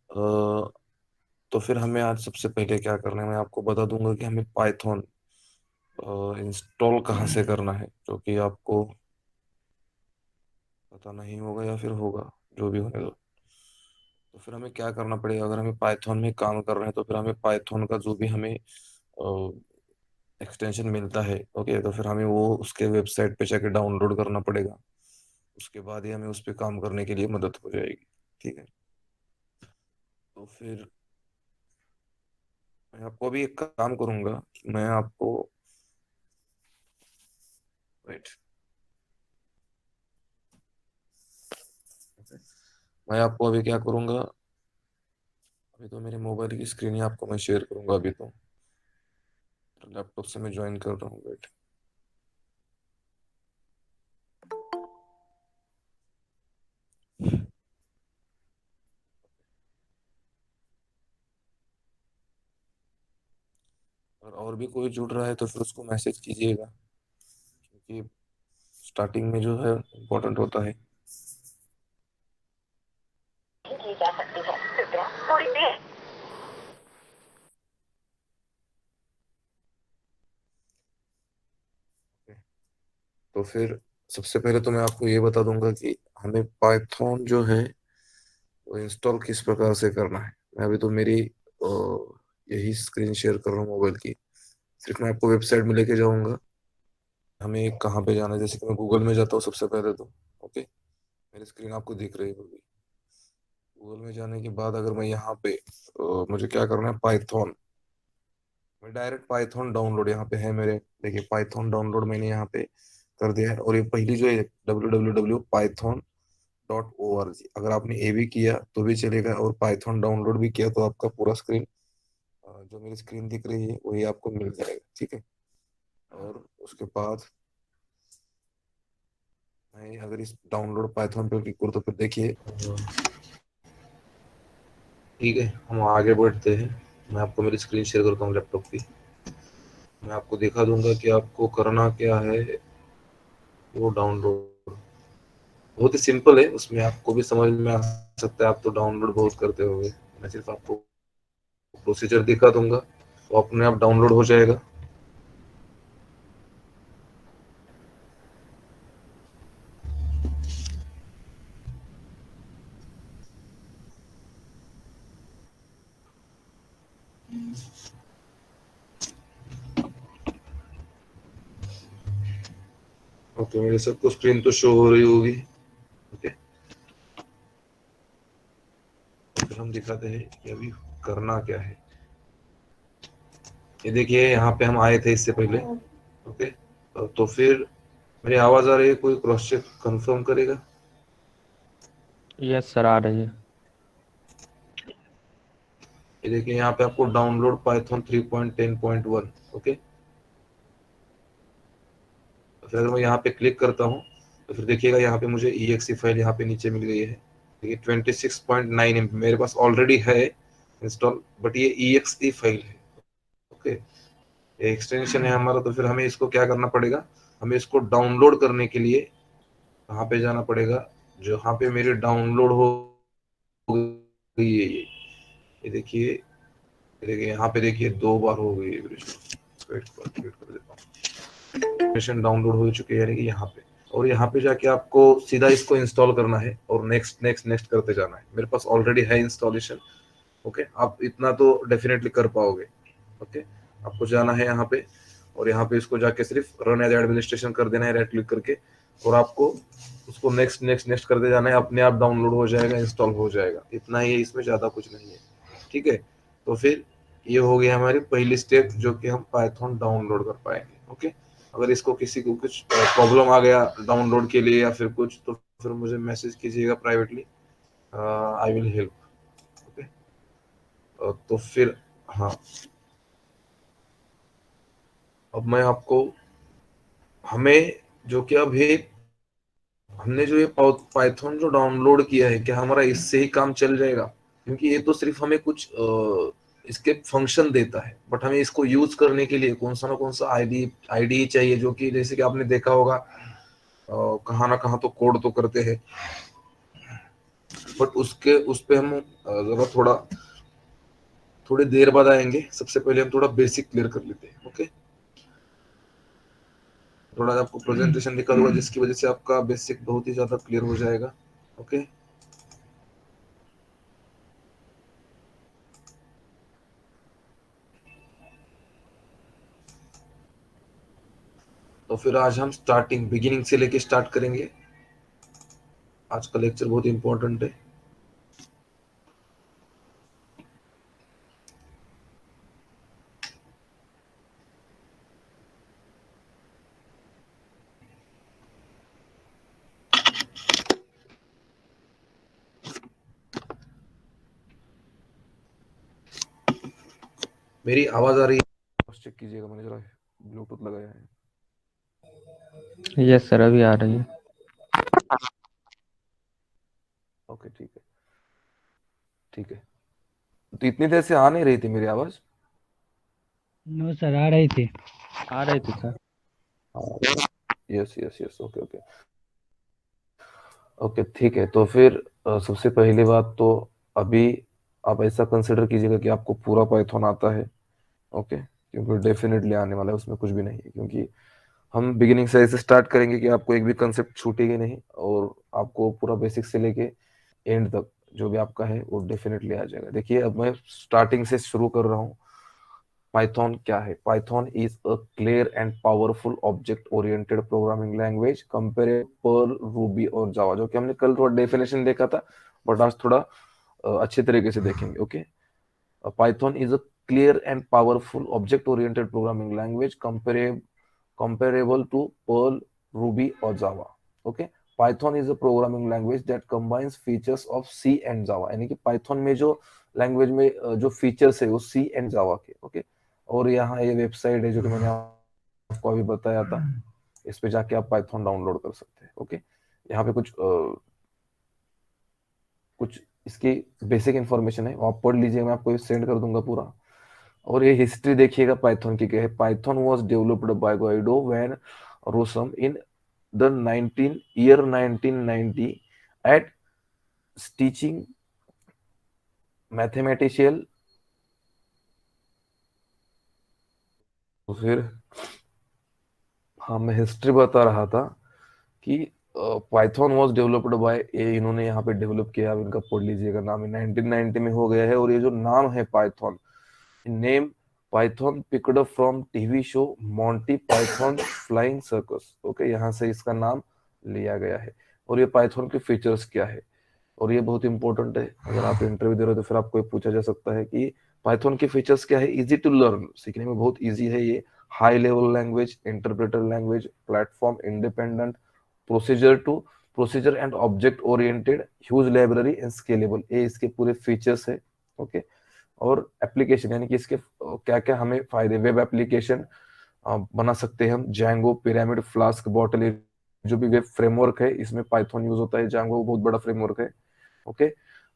तो फिर हमें आज सबसे पहले क्या करना है, मैं आपको बता दूंगा कि हमें पाइथन इंस्टॉल कहाँ से करना है, जो कि आपको पता नहीं होगा या फिर होगा, जो भी होने दो। तो फिर हमें क्या करना पड़ेगा, अगर हमें पाइथन में काम कर रहे हैं तो फिर हमें पाइथन का जो भी हमें एक्सटेंशन मिलता है, ओके, तो फिर हमें वो उसके वेबसाइट पे जाके डाउनलोड करना पड़ेगा। उसके बाद ही हमें उस पर काम करने के लिए मदद हो जाएगी। ठीक है। तो फिर मैं आपको अभी एक काम करूंगा कि मैं आपको, वेट, मैं आपको अभी क्या करूंगा, अभी तो मेरे मोबाइल की स्क्रीन ही आपको मैं शेयर करूंगा। अभी तो लैपटॉप से मैं ज्वाइन कर रहा हूँ, वेट। और भी कोई जुड़ रहा है तो फिर उसको मैसेज कीजिएगा, क्योंकि स्टार्टिंग में जो है इम्पोर्टेंट होता है। की जा सकती है, कृपया थोड़ी देर। तो फिर सबसे पहले तो मैं आपको ये बता दूंगा कि हमें पाइथन जो है वो इंस्टॉल किस प्रकार से करना है। मैं अभी तो मेरी यही स्क्रीन शेयर कर रहा हूँ मोबाइल की। सिर्फ मैं आपको वेबसाइट में लेके जाऊंगा। हमें कहाँ पे जाना है, जैसे कि मैं गूगल में जाता हूँ सबसे पहले तो, ओके, मेरी स्क्रीन आपको दिख रही होगी। गूगल में जाने के बाद अगर मैं यहाँ पे मुझे क्या करना है, पाइथन, मैं डायरेक्ट पाइथन डाउनलोड यहाँ पे है मेरे। देखिए पाइथन डाउनलोड मैंने यहाँ पे कर दिया है, और ये पहली जो है www.python.org, अगर आपने ये भी किया तो भी चलेगा, और पाइथन डाउनलोड भी किया तो आपका पूरा स्क्रीन, जो मेरी स्क्रीन दिख रही है वही आपको मिल जाएगा। ठीक है। और उसके बाद मैं अगर इस डाउनलोड पाइथन पे क्लिक करूँ तो फिर देखिए, ठीक है, हम आगे बढ़ते हैं। मैं आपको मेरी स्क्रीन शेयर करता हूँ लैपटॉप की। मैं आपको दिखा दूंगा कि आपको करना क्या है। वो डाउनलोड बहुत ही सिंपल है, उसमें आपको भी समझ में आ सकता है। आप तो डाउनलोड बहुत करते होंगे। मैं सिर्फ आपको प्रोसीजर दिखा दूंगा, तो अपने आप डाउनलोड हो जाएगा। ओके, मेरे सबको स्क्रीन तो शो हो रही होगी। ओके, तो फिर हम दिखाते हैं कि अभी करना क्या है। ये देखिए, यहाँ पे हम आए थे इससे पहले। ओके, तो फिर मेरी आवाज आ रही है? कोई क्रॉस चेक कंफर्म करेगा? यस सर, आ रही है। ये देखिए, यहाँ पे आपको डाउनलोड पाइथन 3.10.1। ओके, तो फिर अगर मैं यहाँ पे क्लिक करता हूँ तो फिर देखिएगा यहाँ पे मुझे exe फाइल यहाँ पे नीचे मिल गई है। देखिए 26.9 MB मेरे पास ऑलरेडी है इंस्टॉल, बट ये exe फाइल है। ओके, ये एक्सटेंशन है हमारा। तो फिर हमें इसको क्या करना पड़ेगा, हमें इसको डाउनलोड करने के लिए कहाँ पे जाना पड़ेगा, जो यहाँ पे मेरी डाउनलोड हो गई है ये देखिए, ये देखिए यहाँ पे देखिए 2 बार हो गई है। वेट कर देता हूँ। मिशन डाउनलोड हो चुकी है, यानी कि यहाँ पे। और यहाँ पे जाके आपको सीधा इसको इंस्टॉल करना है और नेक्स्ट नेक्स्ट नेक्स्ट करते जाना है। मेरे पास ऑलरेडी है इंस्टॉलेशन। ओके, आप इतना तो डेफिनेटली कर पाओगे। ओके, आपको जाना है यहाँ पे, और यहाँ पे इसको जाके सिर्फ रन एज एडमिनिस्ट्रेशन कर देना है राइट क्लिक करके, और आपको उसको नेक्स्ट नेक्स्ट नेक्स्ट करते जाना है। अपने आप डाउनलोड हो जाएगा, इंस्टॉल हो जाएगा। इतना ही है, इसमें ज़्यादा कुछ नहीं है। ठीक है। तो फिर ये हो गया हमारी पहली स्टेप, जो कि हम पाइथन डाउनलोड कर पाएंगे। ओके, अगर इसको किसी को कुछ प्रॉब्लम आ गया डाउनलोड के लिए या फिर कुछ, तो फिर मुझे मैसेज कीजिएगा privately, I will help. Okay, तो फिर हाँ, अब मैं आपको, हमें जो कि अभी हमने जो ये पाइथन जो डाउनलोड किया है, क्या हमारा इससे ही काम चल जाएगा? क्योंकि ये तो सिर्फ हमें कुछ इसके फंक्शन देता है, बट हमें इसको यूज करने के लिए कौन सा ना कौन सा आईडी आईडी चाहिए, जो कि जैसे कि आपने देखा होगा कहाँ ना कहाँ तो कोड तो करते हैं। बट उस पे हम जरा थोड़ी देर बाद आएंगे। सबसे पहले हम थोड़ा बेसिक क्लियर कर लेते हैं। ओके, थोड़ा आपको प्रेजेंटेशन निकालूंगा जिसकी वजह से आपका बेसिक बहुत ही ज्यादा क्लियर हो जाएगा। ओके, तो फिर आज हम बिगिनिंग से लेके स्टार्ट करेंगे। आज का लेक्चर बहुत इंपॉर्टेंट है। मेरी आवाज आ रही है? चेक कीजिएगा, मैंने जरा ब्लूटूथ लगाया है। यस सर, अभी आ रही है। ओके, ठीक है ठीक है। तो इतनी देर से आ नहीं रही थी मेरी आवाज? नो सर, आ रही थी। आ रही थी sir. Yes yes yes, okay okay okay, ठीक है। तो फिर सबसे पहली बात तो अभी आप ऐसा कंसिडर कीजिएगा कि आपको पूरा पाइथन आता है। ओके, क्योंकि डेफिनेटली आने वाला है, उसमें कुछ भी नहीं है। क्योंकि हम बिगिनिंग से ऐसे स्टार्ट करेंगे कि आपको एक भी कंसेप्ट छूटेगी नहीं, और आपको पूरा बेसिक से लेके एंड तक जो भी आपका है वो डेफिनेटली आ जाएगा। देखिए, अब मैं स्टार्टिंग से शुरू कर रहा हूँ। पाइथन क्या है? Python is a clear and powerful object oriented programming language comparable Ruby और जावा, जो कि हमने कल थोड़ा डेफिनेशन देखा था, बट आज थोड़ा अच्छे तरीके से देखेंगे। Okay, Python is a clear and powerful object oriented programming language comparable to Perl, Ruby or Java. Okay, Python is a programming language that combines features of C and Java. यानी कि Python में जो language में जो features है वो C and Java के। Okay, और यहाँ ये वेबसाइट है जो कि मैंने आपको अभी बताया था, इस पे जाके आप Python डाउनलोड कर सकते हैं। ओके, यहाँ पे कुछ इसकी बेसिक इंफॉर्मेशन है, वो आप पढ़ लीजिए, मैं आपको सेंड कर दूंगा पूरा। और ये हिस्ट्री देखिएगा पाइथन की क्या है। Python was developed by Guido van Rossum in the 1990 at teaching mathematical. तो फिर हाँ, मैं हिस्ट्री बता रहा था कि Python was developed by a, इन्होंने यहाँ पे डेवलप किया। अब इनका पढ़ लीजिएगा, नाम 1990 में हो गया है। और ये जो नाम है Python, name Python picked up from TV show Monty Python flying circus. Okay, यहाँ से इसका नाम लिया गया है। और ये पाइथन के फीचर्स क्या है, और ये बहुत इंपॉर्टेंट है। अगर आप इंटरव्यू दे रहे हो तो फिर आपको ये पूछा जा सकता है कि पाइथन के फीचर्स क्या है। इजी टू लर्न, सीखने में बहुत इजी है ये। High level language, interpreter language, platform independent, procedure and object oriented, huge library and scalable, ये इसके पूरे फीचर्स है। ओके, और एप्लीकेशन यानी कि इसके क्या क्या हमें फायदे। वेब एप्लीकेशन बना सकते हैं हम, जैंगो, पिरामिड, फ्लास्क, बॉटल, जो भी वेब फ्रेमवर्क है इसमें पाइथन यूज होता है। जैंगो बहुत बड़ा फ्रेमवर्क है। ओके,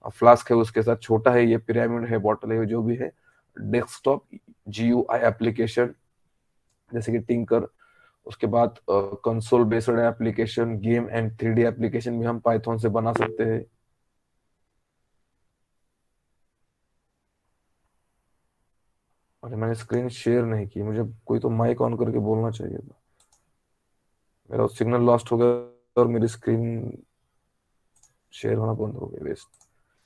फ्लास्क है उसके साथ छोटा है, ये पिरामिड है, बॉटल है, जो भी है। डेस्कटॉप जीयूआई एप्लीकेशन जैसे कि टिंकर, उसके बाद console based application, game and 3D application भी हम पाइथन से बना सकते हैं। अरे मैंने स्क्रीन शेयर नहीं की, मुझे कोई तो माइक ऑन करके बोलना चाहिए था। मेरा सिग्नल लॉस्ट हो गया और मेरी स्क्रीन शेयर होना बंद हो गई, वेस्ट।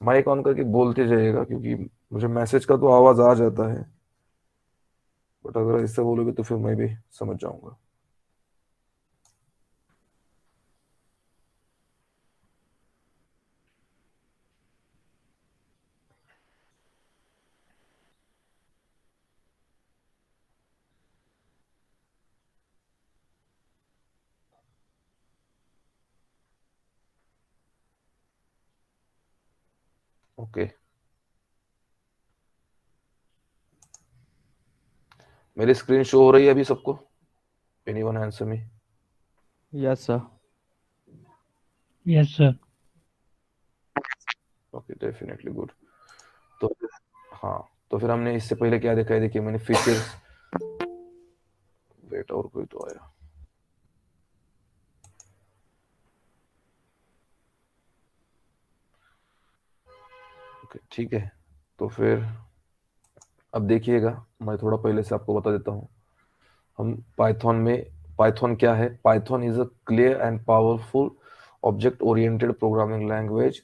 माइक ऑन करके बोलते जाइएगा, क्योंकि मुझे मैसेज का तो आवाज आ जाता है, बट अगर ऐसे बोलोगे तो फिर मैं भी समझ जाऊंगा। ओके, मेरी स्क्रीन शो हो रही है अभी सबको? Anyone answer me? Yes sir. Yes sir. Okay, definitely good. तो हाँ, तो फिर हमने इससे पहले क्या देखा है, देखिए मैंने फीचर्स, वेट और कोई तो आया। ओके ठीक है, तो फिर अब देखिएगा, मैं थोड़ा पहले से आपको बता देता हूँ। हम पाइथन में, पाइथन क्या है? Python is a clear and powerful object oriented programming language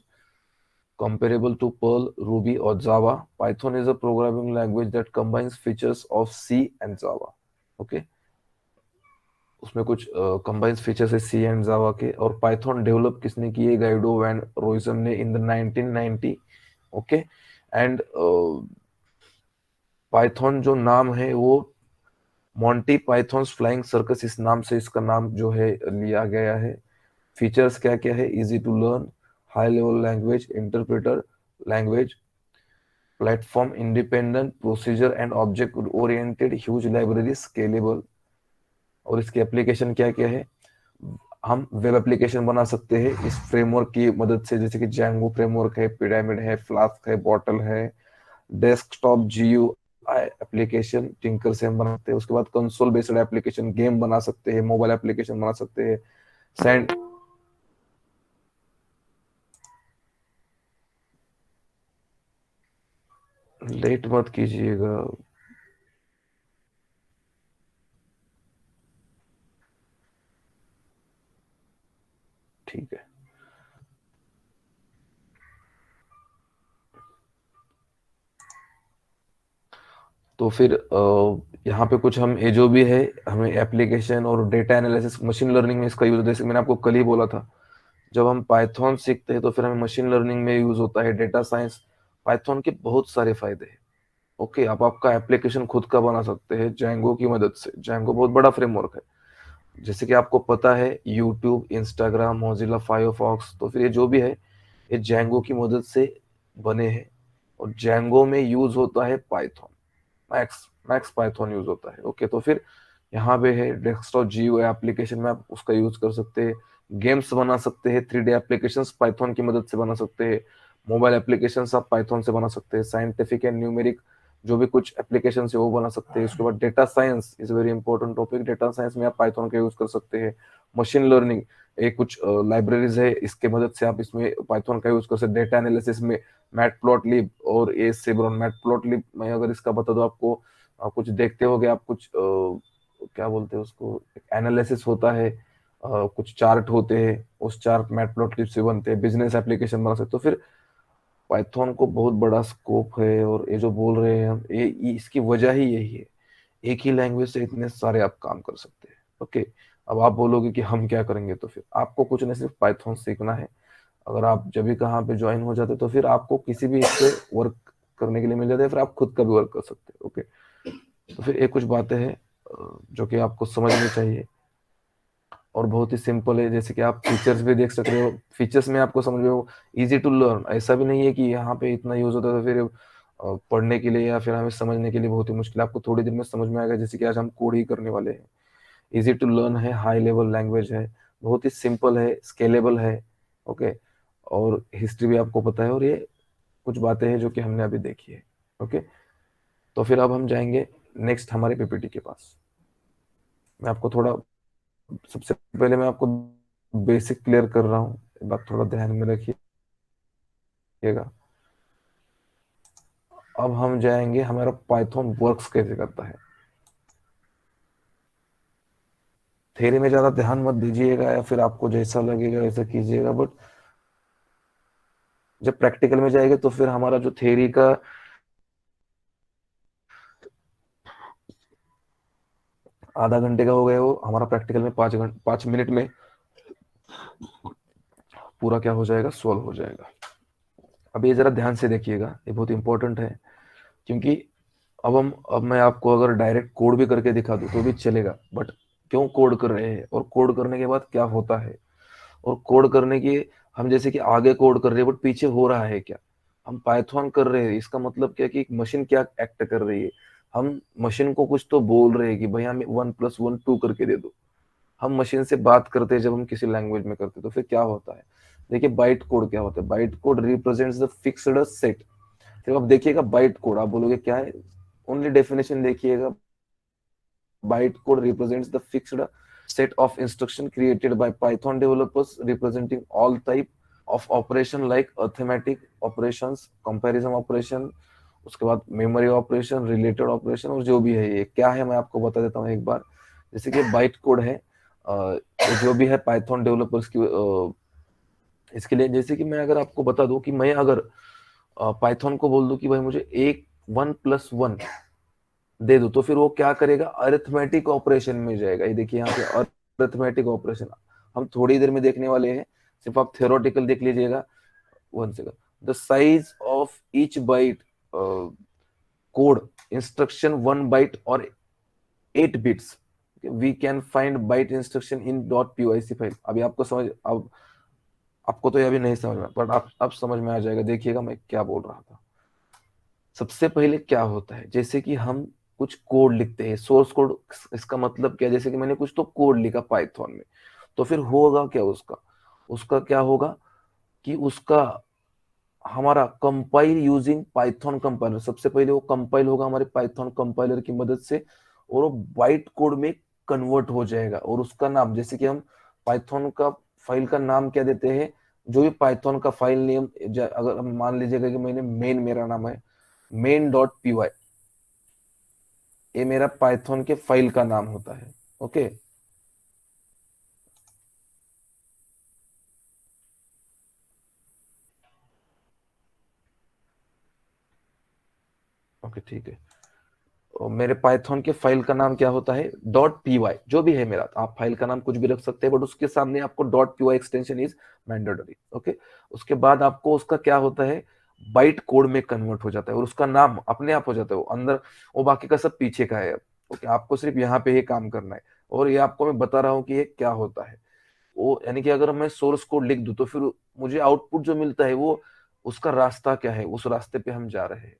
comparable to Perl, Ruby or Java. Python is a programming language that combines features of C and Java. Okay, उसमें कुछ combines features है सी and जावा के। और Python develop किसने किए? Guido van रोइजम ने इन the 1990। Okay, and Python जो नाम है वो मॉन्टी पाइथन्स फ्लाइंग सर्कस, इस नाम से इसका नाम जो है लिया गया है। फीचर्स क्या क्या है? Easy to learn, high level language interpreter language, platform independent, procedure and object oriented, huge library, scalable. और इसके एप्लीकेशन क्या क्या है? हम वेब एप्लीकेशन बना सकते हैं इस फ्रेमवर्क की मदद से, जैसे कि जैंगो फ्रेमवर्क है, पिरामिड है, फ्लास्क है, बॉटल है। डेस्कटॉप जीयूआई एप्लीकेशन टिंकर से हम बनाते हैं। उसके बाद कंसोल बेस्ड एप्लीकेशन, गेम बना सकते हैं, मोबाइल एप्लीकेशन बना सकते हैं। सैंड लेट मत कीजिएगा। ठीक है, तो फिर यहाँ पे कुछ हम ये जो भी है, हमें एप्लीकेशन और डेटा एनालिसिस, मशीन लर्निंग में इसका यूज, जैसे मैंने आपको कल ही बोला था, जब हम पाइथन सीखते हैं तो फिर हमें मशीन लर्निंग में यूज होता है, डेटा साइंस। पाइथन के बहुत सारे फायदे हैं। ओके, आप आपका एप्लीकेशन खुद का बना सकते हैं जैंगो की मदद से। जैंगो बहुत बड़ा फ्रेमवर्क है, जैसे कि आपको पता है यूट्यूब, इंस्टाग्राम, मोजिला फायरफॉक्स, तो फिर ये जो भी है ये जैंगो की मदद से बने हैं। और जैंगो में यूज होता है Python, max max Python use होता है। ओके, तो फिर यहाँ पे है डेस्कटॉप जीयूआई एप्लीकेशन में आप उसका यूज कर सकते हैं। गेम्स बना सकते हैं, 3D एप्लीकेशंस पाइथन की मदद से बना सकते हैं। मोबाइल एप्लीकेशंस आप पाइथन से बना सकते हैं। साइंटिफिक एंड न्यूमेरिक जो भी कुछ एप्लीकेशन है वो बना सकते हैं। उसके बाद data science is very important topic. Data science में आप पाइथन का यूज कर सकते हैं। मशीन लर्निंग, एक कुछ लाइब्रेरीज है, इसके मदद से आप इसमें पाइथन का यूज कर सकते हैं। डेटा एनालिसिस में मैटप्लॉटलिब और ए सेब्रॉन। मैटप्लॉटलिब मैं अगर इसका बता दूं आपको, कुछ देखते होगे आप, कुछ क्या बोलते हैं उसको, एनालिसिस होता है, कुछ चार्ट होते हैं, उस चार्ट मैटप्लॉटलिब से बनते हैं। बिजनेस एप्लीकेशन बना सकते, तो फिर पाइथन को बहुत बड़ा स्कोप है। और ये जो बोल रहे हैं हम, ये इसकी वजह ही यही है, एक ही लैंग्वेज से इतने सारे आप काम कर सकते हैं। ओके, अब आप बोलोगे कि हम क्या करेंगे, तो फिर आपको कुछ नहीं, सिर्फ पाइथन सीखना है। अगर आप जब भी कहाँ पे ज्वाइन हो जाते तो फिर आपको किसी भी इस पे वर्क करने के लिए मिल जाता है, फिर आप खुद का भी वर्क कर सकते हैं। ओके, तो फिर एक कुछ बातें हैं जो कि आपको समझनी चाहिए और बहुत ही सिंपल है। जैसे कि आप फीचर्स भी देख सकते हो, फीचर्स में आपको समझ में हो, इजी टू लर्न। ऐसा भी नहीं है कि यहाँ पे इतना यूज होता है तो फिर पढ़ने के लिए या फिर हमें समझने के लिए बहुत ही मुश्किल है। आपको थोड़ी देर में समझ में आएगा, जैसे कि आज हम कोड ही करने वाले हैं। इजी टू लर्न है, हाई लेवल लैंग्वेज है, बहुत ही सिंपल है, स्केलेबल है। ओके, और हिस्ट्री भी आपको पता है। और ये कुछ बातें हैं जो कि हमने अभी देखी है। ओके, तो फिर अब हम जाएंगे नेक्स्ट हमारे पीपीटी के पास। मैं आपको थोड़ा, सबसे पहले मैं आपको बेसिक क्लियर कर रहा हूँ, ये बात थोड़ा ध्यान में रखिएगा। अब हम जाएंगे हमारा पाइथन वर्क्स कैसे करता है। थ्योरी में ज्यादा ध्यान मत दीजिएगा, या फिर आपको जैसा लगेगा वैसा कीजिएगा, बट जब प्रैक्टिकल में जाएंगे तो फिर हमारा जो थ्योरी का आधा घंटे का हो गया, वो हमारा प्रैक्टिकल में 5 मिनट में पूरा क्या हो जाएगा, सोल्व हो जाएगा। अब ये जरा ध्यान से देखिएगा, ये बहुत इंपॉर्टेंट है। क्योंकि अब मैं आपको अगर डायरेक्ट कोड भी करके दिखा दूं तो भी चलेगा, बट क्यों कोड कर रहे हैं और कोड करने के बाद क्या होता है, और कोड करने की, हम जैसे कि आगे कोड कर रहे हैं बट पीछे हो रहा है क्या। हम पाइथन कर रहे हैं, इसका मतलब क्या कि एक मशीन क्या एक्ट कर रही है। हम मशीन को कुछ तो बोल रहे हैं कि भाई हमें 1+1 2 करके दे दो। हम मशीन से बात करते हैं जब हम किसी लैंग्वेज में करते हैं, तो फिर क्या होता है। देखिए बाइट कोड क्या होता है। Byte code represents the fixed set. फिर आप देखिएगा बाइट कोड, आप बोलोगे क्या है, ओनली डेफिनेशन देखिएगा। Bytecode represents the fixed set of instruction created by Python developers representing all type of operation like arithmetic operations, comparison operation, उसके बाद मेमोरी ऑपरेशन, रिलेटेड ऑपरेशन, और जो भी है ये क्या है मैं आपको बता देता हूँ एक बार। जैसे कि बाइट कोड है, ये जो भी है पाइथन डेवलपर्स की इसके लिए। जैसे कि मैं अगर आपको बता दूं कि मैं अगर पाइथन को बोल दूं कि भाई मुझे एक 1+1 दे दो, तो फिर वो क्या करेगा, अरिथमेटिक ऑपरेशन में जाएगा। ये देखिए यहाँ पे अरिथमेटिक ऑपरेशन हम थोड़ी देर में देखने वाले हैं, सिर्फ आप थ्योरेटिकल देख लीजिएगा। 1 second. The size of each byte code instruction 1 byte और 8 bits, we can find byte instruction in .pyc file. अभी आपको समझ, अब आपको तो ये अभी नहीं समझ में, बट आप अब समझ में आ जाएगा। देखिएगा मैं क्या बोल रहा था। सबसे पहले क्या होता है, जैसे कि हम कुछ कोड लिखते हैं, सोर्स कोड, इसका मतलब क्या है, जैसे कि मैंने कुछ तो कोड लिखा पाइथन में, तो फिर होगा क्या उसका, उसका क्या होगा कि उसका हमारा कंपाइल यूजिंग पाइथन कंपाइलर। सबसे पहले वो कंपाइल होगा हमारे पाइथन कंपाइलर की मदद से, और वो बाइट कोड में कन्वर्ट हो जाएगा। और उसका नाम, जैसे कि हम पाइथन का फाइल का नाम क्या देते हैं, जो भी पाइथन का फाइल नेम, अगर हम मान लीजिएगा कि मैंने मेन, मेरा नाम है main.py, ये मेरा पाइथन के फाइल का नाम होता है। ओके, ओके ठीक है। और मेरे पाइथन के फाइल का नाम क्या होता है, .py, जो भी है मेरा। आप फाइल का नाम कुछ भी रख सकते हैं, बट उसके सामने आपको .py extension is mandatory. Okay, उसके बाद आपको उसका क्या होता है, बाइट कोड में कन्वर्ट हो जाता है, और उसका नाम अपने आप हो जाता है वो अंदर, वो बाकी का सब पीछे का है। ओके, आपको सिर्फ यहाँ पे ही काम करना है, और ये आपको मैं बता रहा हूँ कि ये क्या होता है। वो यानी कि अगर मैं सोर्स कोड लिख दूं, तो फिर मुझे आउटपुट जो मिलता है वो, उसका रास्ता क्या है, उस रास्ते पे हम जा रहे हैं।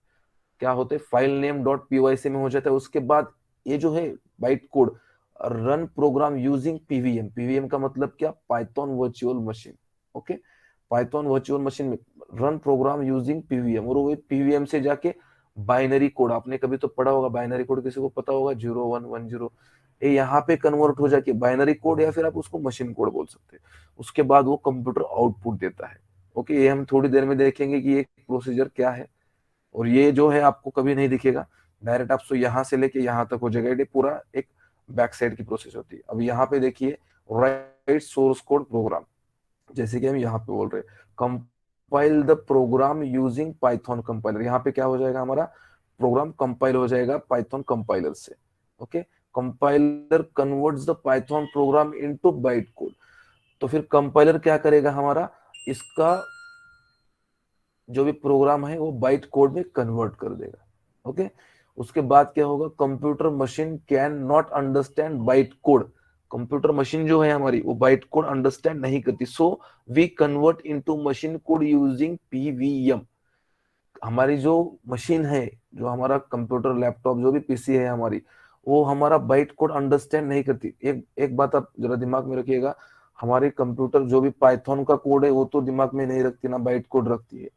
क्या होते हैं, फाइल नेम .pyc में हो जाता है। उसके बाद ये जो है byte code, run programme using PVM. PVM का मतलब क्या, Python virtual machine. Okay, Python virtual machine में रन प्रोग्राम यूजिंग पीवीएम, और वो पीवीएम से जाके बाइनरी कोड, आपने कभी तो पढ़ा होगा बाइनरी कोड, किसी को पता होगा 0110, ये यहाँ पे कन्वर्ट हो जाके बाइनरी कोड, या फिर आप उसको मशीन कोड बोल सकते हैं। उसके बाद वो कंप्यूटर आउटपुट देता है। ओके, ये हम थोड़ी देर में देखेंगे कि ये प्रोसीजर क्या है। और ये जो है आपको कभी नहीं दिखेगा, डायरेक्ट आपसे यहाँ से लेके यहाँ तक हो जाएगा। ये पूरा एक बैक साइड की प्रोसेस होती है। अब यहाँ पे देखिए, राइट सोर्स कोड प्रोग्राम, जैसे कि हम यहाँ पे बोल रहे हैं compile the program using Python compiler. यहाँ पे क्या हो जाएगा, हमारा प्रोग्राम कंपाइल हो जाएगा पाइथन कंपाइलर से। Okay, compiler converts the Python programme into byte code. तो फिर कंपाइलर क्या करेगा, हमारा इसका जो भी प्रोग्राम है वो बाइट कोड में कन्वर्ट कर देगा। ओके, उसके बाद क्या होगा, computer machine can not understand byte code. Computer machine जो है हमारी, वो बाइट कोड अंडरस्टैंड नहीं करती, so we convert into machine code using PVM. हमारी जो मशीन है, जो हमारा कंप्यूटर, लैपटॉप, जो भी पीसी है हमारी, वो हमारा बाइट कोड अंडरस्टैंड नहीं करती। एक एक बात आप जरा दिमाग में रखिएगा, हमारे कंप्यूटर जो भी पाइथन का कोड है वो तो दिमाग में नहीं रखती ना, बाइट कोड रखती है।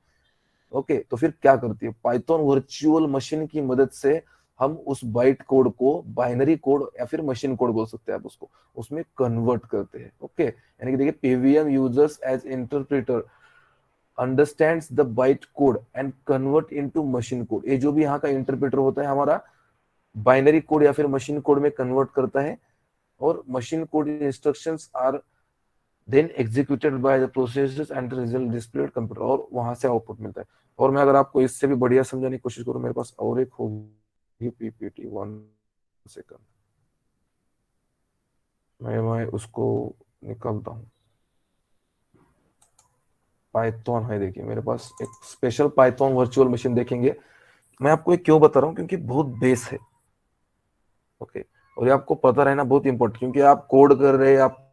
ओके, तो फिर क्या करती है, पाइथन वर्चुअल मशीन की मदद से हम उस बाइट कोड को बाइनरी कोड या फिर मशीन कोड बोल सकते हैं आप उसको, उसमें कन्वर्ट करते हैं। ओके, यानी कि देखिए, PVM users as interpreter understands the byte code and convert into machine code. ये जो भी यहाँ का इंटरप्रेटर होता है हमारा, बाइनरी कोड या फिर मशीन कोड में कन्वर्ट करता है, और machine code instructions are then executed by the processors and the result displayed computer, और वहां से आउटपुट मिलता है। और मैं अगर आपको इससे भी बढ़िया समझाने की कोशिश करूं, मेरे पास और एक होगी पीपीटी, 1 सेकंड, मैं उसको निकालता हूँ। पाइथन है, देखिए मेरे पास एक स्पेशल पाइथन वर्चुअल मशीन देखेंगे। मैं आपको ये क्यों बता रहा हूँ, क्योंकि बहुत बेस है। ओके, और ये आपको पता रहना बहुत इंपॉर्टेंट, क्योंकि आप कोड कर रहे हैं, आपको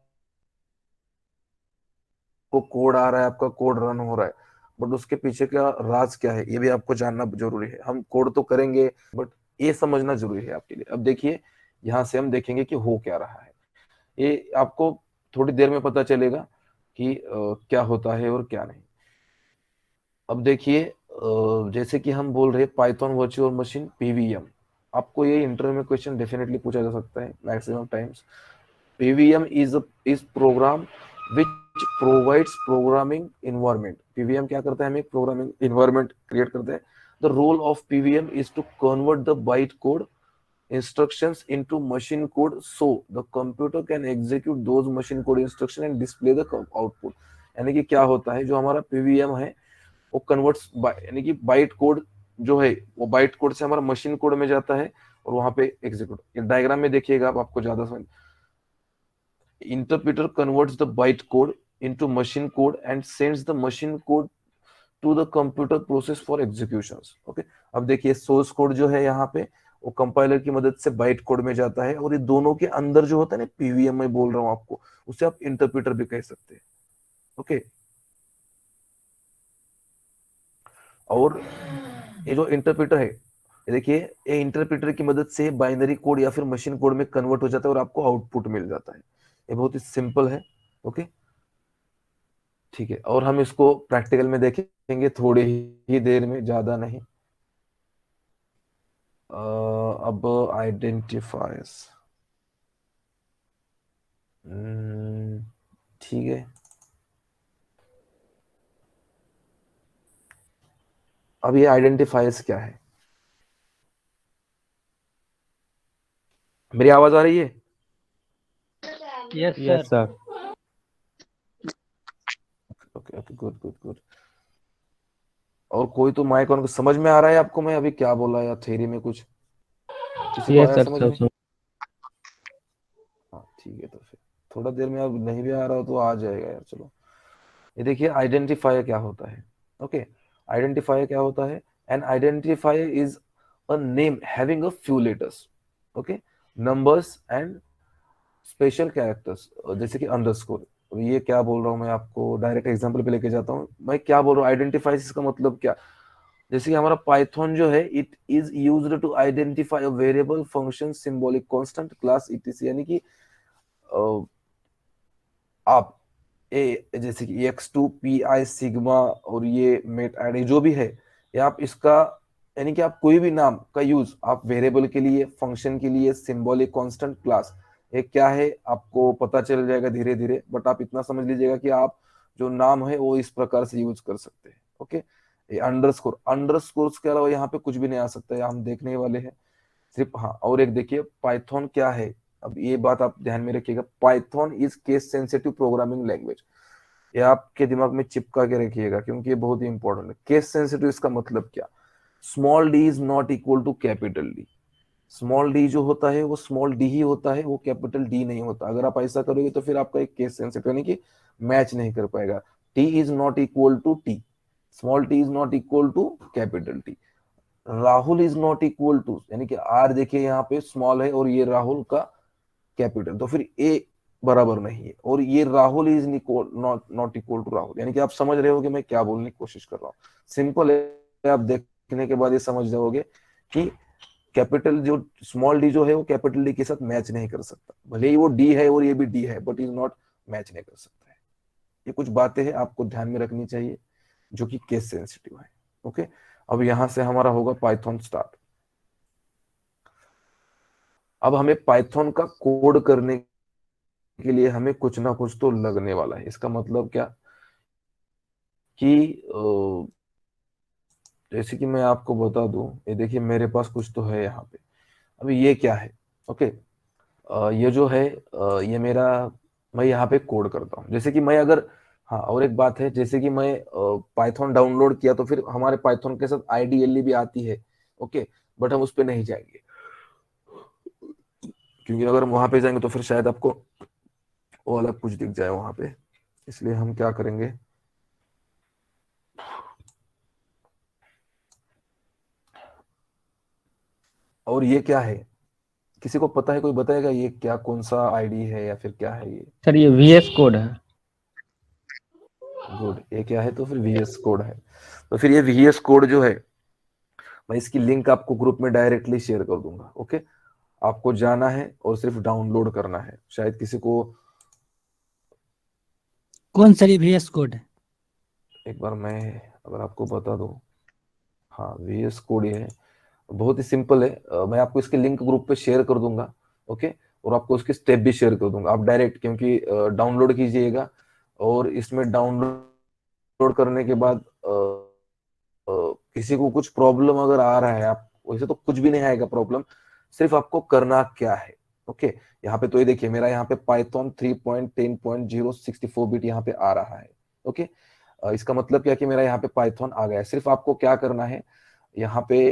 कोड आ रहा है, आपका कोड रन हो रहा है, बट उसके पीछे का राज क्या है, ये भी आपको जानना जरूरी है। हम कोड तो करेंगे, बट ये समझना जरूरी है आपके लिए। अब देखिए, यहाँ से हम देखेंगे कि हो क्या रहा है। ये आपको थोड़ी देर में पता चलेगा कि क्या होता है और क्या नहीं। अब देखिए, जैसे कि हम बोल रहे हैं पाइथन वर्चुअल मशीन पीवीएम, आपको ये इंटरव्यू में क्वेश्चन डेफिनेटली पूछा जा सकता है maximum times. PVM is program which provides programming environment. PVM क्या करता है, हमें प्रोग्रामिंग इन्वायरमेंट क्रिएट करता है। The role of PVM is to convert the byte code instructions into machine code so the computer can execute those machine code instruction and display the output। यानी कि क्या होता है, जो हमारा पीवीएम है वो कन्वर्ट्स यानी कि बाइट कोड जो है वो बाइट कोड से हमारा मशीन कोड में जाता है और वहां पे एग्जीक्यूट। ये डायग्राम में देखिएगा आप, आपको ज्यादा समझ। Interpreter converts the byte code into machine code and sends the machine code to the computer process for executions। Okay, अब देखिए सोर्स कोड जो है यहाँ पे वो कंपाइलर की मदद से बाइट कोड में जाता है, और ये दोनों के अंदर जो होता है ना पीवीएम में बोल रहा हूं आपको, उसे आप इंटरप्रेटर भी कह सकते हैं। ओके, और ये जो इंटरप्रेटर है, ये देखिए ये इंटरप्रेटर की मदद से बाइनरी कोड या फिर मशीन कोड में कन्वर्ट हो जाता है और आपको आउटपुट मिल जाता है। ये बहुत ही सिंपल है। ओके, ठीक है, और हम इसको प्रैक्टिकल में देखेंगे थोड़ी ही देर में, ज्यादा नहीं। अब आइडेंटिफायर्स, ठीक है। अब ये आइडेंटिफायर्स क्या है, मेरी आवाज आ रही है? Yes yes sir. Sir. Okay okay, good good good. और कोई तो माइक ऑन, समझ में आ रहा है आपको मैं अभी क्या बोला, या थ्योरी में कुछ किसी को यस आया सर समझ सब में? सब। हाँ ठीक है, तो फिर थोड़ा देर में अब नहीं भी आ रहा हो तो आ जाएगा यार। चलो, ये देखिए आइडेंटिफायर क्या होता है। ओके, आइडेंटिफायर क्या होता है? N identifier is a name having a few letters, okay, numbers and special characters, जैसे कि अंडरस्कोर। ये क्या बोल रहा हूँ मैं आपको, डायरेक्ट एग्जांपल पे लेके जाता हूँ। मैं क्या बोल रहा हूँ, आइडेंटिफाई इसका मतलब क्या? जैसे कि हमारा पाइथन जो है, it is used to identify a variable, function, symbolic constant, class, etc. यानी कि आप जैसे कि x2 पी आई सिग्मा और ये मेट ऐड जो भी है, ये आप इसका यानी कि आप कोई भी नाम का यूज आप वेरिएबल के लिए, फंक्शन के लिए, सिंबॉलिक कांस्टेंट, क्लास, ये क्या है आपको पता चल जाएगा धीरे धीरे। बट आप इतना समझ लीजिएगा कि आप जो नाम है वो इस प्रकार से यूज कर सकते हैं। ओके, ये अंडरस्कोर, अंडरस्कोर के अलावा यहाँ पे कुछ भी नहीं आ सकता है, हम देखने वाले हैं सिर्फ। हाँ, और एक देखिए पाइथन क्या है, अब ये बात आप ध्यान में रखिएगा, Python is case sensitive programming language. ये आपके दिमाग में चिपका के रखिएगा क्योंकि ये बहुत ही इंपॉर्टेंट है। केस सेंसिटिव इसका मतलब क्या? Small D is not equal to capital D. Small D जो होता है वो स्मॉल डी ही होता है, वो कैपिटल डी नहीं होता। अगर आप ऐसा करोगे तो फिर आपका एक केस सेंसिटिव यानी कि मैच नहीं कर पाएगा। T is not equal to T, small T is not equal to capital T. Rahul is not equal to, यानी कि आर देखिए यहाँ पे स्मॉल है और ये राहुल का कैपिटल, तो फिर ए बराबर नहीं है। और ये Rahul is not not equal to Rahul, यानी कि आप समझ रहे हो कि मैं क्या बोलने की कोशिश कर रहा हूँ। सिंपल है, आप देखने के बाद ये समझ जाओगे कि कैपिटल जो स्मॉल डी जो है वो कैपिटल डी के साथ मैच नहीं कर सकता, भले ही वो डी है और ये भी डी है, बट इज नॉट मैच नहीं कर सकता है। ये कुछ बातें हैं आपको ध्यान में रखनी चाहिए जो कि केस सेंसिटिव है। ओके, अब यहां से हमारा होगा पाइथन स्टार्ट। अब हमें पाइथन का कोड करने के लिए हमें कुछ ना कुछ तो लगने वाला है। इसका मतलब क्या कि जैसे कि मैं आपको बता दूं, ये देखिए मेरे पास कुछ तो है यहाँ पे। अभी ये क्या है? ओके, ये जो है ये मेरा, मैं यहाँ पे कोड करता हूँ। जैसे कि मैं अगर, हाँ और एक बात है, जैसे कि मैं पाइथन डाउनलोड किया तो फिर हमारे पाइथन के साथ आईडीएलई भी आती है। ओके, बट हम उस पर नहीं जाएंगे क्योंकि अगर हम वहां पे जाएंगे तो फिर शायद आपको वो अलग कुछ दिख जाए वहां पे। इसलिए हम क्या करेंगे, और ये क्या है, किसी को पता है? कोई बताएगा ये क्या, कौन सा आईडी है या फिर क्या है ये? सर ये VS कोड है। गुड, ये क्या है? तो फिर VS कोड है। तो फिर ये VS कोड जो है, मैं इसकी लिंक आपको ग्रुप में डायरेक्टली शेयर कर दूंगा। ओके, आपको जाना है और सिर्फ डाउनलोड करना है। शायद किसी को, कौन सा VS कोड है? एक बार मैं अगर आपको बता दूं, हाँ VS कोड ये है, बहुत ही सिंपल है। मैं आपको इसकी लिंक ग्रुप पे शेयर कर दूंगा। ओके, और आपको उसकी स्टेप भी शेयर कर दूंगा। आप डायरेक्ट क्योंकि डाउनलोड कीजिएगा और इसमें डाउनलोड करने के बाद किसी को कुछ प्रॉब्लम अगर आ रहा है, आप वैसे तो कुछ भी नहीं आएगा प्रॉब्लम, सिर्फ आपको करना क्या है। ओके, यहाँ पे तो ये देखिए मेरा यहाँ पे पाइथन 3.10.064 बिट यहाँ पे आ रहा है। ओके, इसका मतलब क्या कि मेरा यहाँ पे पाइथन आ गया है। सिर्फ आपको क्या करना है, यहाँ पे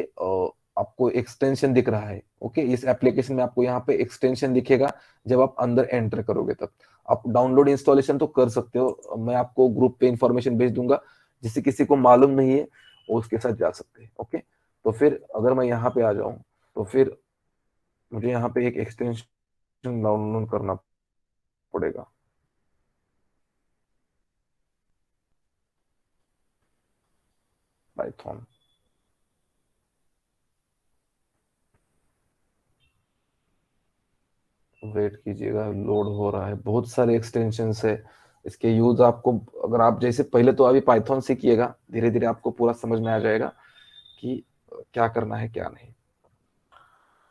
आपको एक्सटेंशन दिख रहा है। ओके, इस एप्लीकेशन में आपको यहाँ पे एक्सटेंशन दिखेगा, जब आप अंदर एंटर करोगे तब आप डाउनलोड इंस्टॉलेशन तो कर सकते हो। मैं आपको ग्रुप पे इंफॉर्मेशन भेज दूंगा, जिससे किसी को मालूम नहीं है वो उसके साथ जा सकते हैं। ओके, तो फिर अगर मैं यहाँ पे आ जाऊं, तो फिर मुझे यहाँ पे एक एक्सटेंशन डाउनलोड करना पड़ेगा। पाइथन, वेट कीजिएगा, लोड हो रहा है। बहुत सारे एक्सटेंशन है, इसके यूज आपको, अगर आप जैसे पहले तो अभी पाइथन सीखिएगा, धीरे धीरे आपको पूरा समझ में आ जाएगा कि क्या करना है क्या नहीं।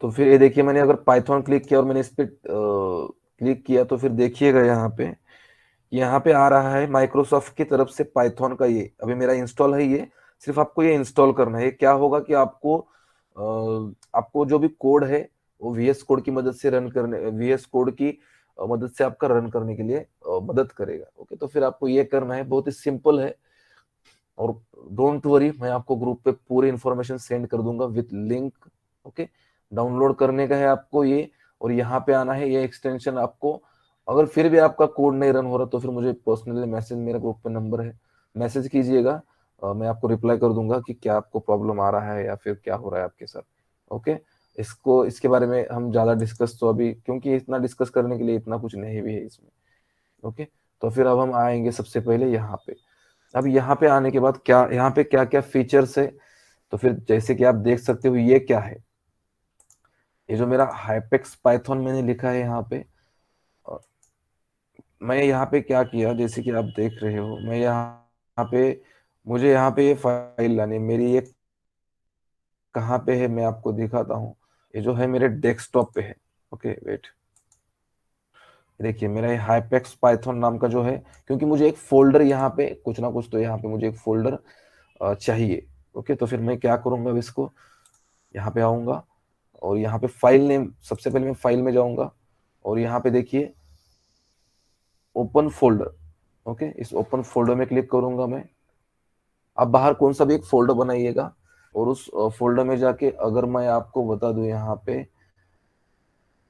तो फिर ये देखिए, मैंने अगर पाइथन क्लिक किया और मैंने इस पे क्लिक किया, तो फिर देखिएगा यहाँ पे आ रहा है माइक्रोसॉफ्ट की तरफ से पाइथन का। ये अभी मेरा इंस्टॉल है, ये सिर्फ आपको ये इंस्टॉल करना है। क्या होगा कि आपको जो भी कोड है वो वीएस कोड की मदद से रन करने, वीएस कोड की मदद से आपका रन करने के लिए मदद करेगा। ओके, तो फिर आपको ये करना है, बहुत ही सिंपल है। और डोंट वरी, मैं आपको ग्रुप पे पूरी इंफॉर्मेशन सेंड कर दूंगा विथ लिंक। ओके, डाउनलोड करने का है आपको ये, और यहाँ पे आना है। ये एक्सटेंशन आपको, अगर फिर भी आपका कोड नहीं रन हो रहा, तो फिर मुझे पर्सनली मैसेज, मेरा ग्रुप पे नंबर है, मैसेज कीजिएगा। मैं आपको रिप्लाई कर दूंगा कि क्या आपको प्रॉब्लम आ रहा है या फिर क्या हो रहा है आपके साथ। ओके, इसके बारे में हम ज्यादा डिस्कस तो अभी, क्योंकि इतना डिस्कस करने के लिए इतना कुछ नहीं भी है इसमें। ओके, तो फिर अब हम आएंगे सबसे पहले यहाँ पे। अब यहाँ पे आने के बाद क्या, यहाँ पे क्या क्या फीचर्स है, तो फिर जैसे कि आप देख सकते हो, ये क्या है, ये जो मेरा हाइपेक्स पाइथन मैंने लिखा है यहाँ पे। और मैं यहाँ पे क्या किया, जैसे कि आप देख रहे हो, मैं यहाँ पे, मुझे यहाँ पे ये फाइल लानी है। मेरी ये कहाँ पे है, मैं आपको दिखाता हूँ। ये जो है मेरे डेस्कटॉप पे है। ओके वेट, देखिए मेरा ये हाइपेक्स पाइथन नाम का जो है, क्योंकि मुझे एक फोल्डर यहाँ पे कुछ ना कुछ, तो यहाँ पे मुझे एक फोल्डर चाहिए। ओके, तो फिर मैं क्या करूंगा, अब इसको यहाँ पे आऊंगा, और यहाँ पे फाइल नेम, सबसे पहले मैं फाइल में जाऊंगा, और यहाँ पे देखिए ओपन फोल्डर। ओके, इस ओपन फोल्डर में क्लिक करूंगा मैं। आप बाहर कौन सा भी एक फोल्डर बनाइएगा, और उस फोल्डर में जाके अगर मैं आपको बता दूं, यहाँ पे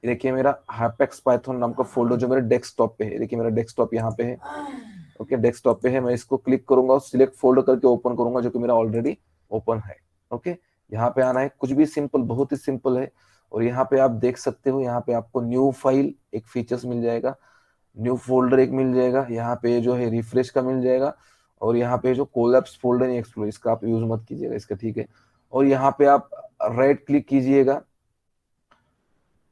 देखिए मेरा हाइपेक्स पाइथन नाम का फोल्डर जो मेरे डेस्कटॉप पे है, देखिए मेरा डेस्कटॉप यहाँ पे है। ओके, डेस्कटॉप पे है, मैं इसको क्लिक करूंगा और सिलेक्ट फोल्डर करके ओपन करूंगा, जो कि मेरा ऑलरेडी ओपन है। ओके, यहाँ पे आना है, कुछ भी सिंपल, बहुत ही सिंपल है। और यहाँ पे आप देख सकते हो, यहाँ पे आपको न्यू फाइल एक फीचर्स मिल जाएगा, न्यू फोल्डर एक मिल जाएगा, यहाँ पे जो है रिफ्रेश का मिल जाएगा, और यहाँ पे जो कोलैप्स फोल्डर नहीं एक्सप्लोर, इसका आप यूज मत कीजिएगा इसका, ठीक है। और यहाँ पे आप राइट क्लिक कीजिएगा,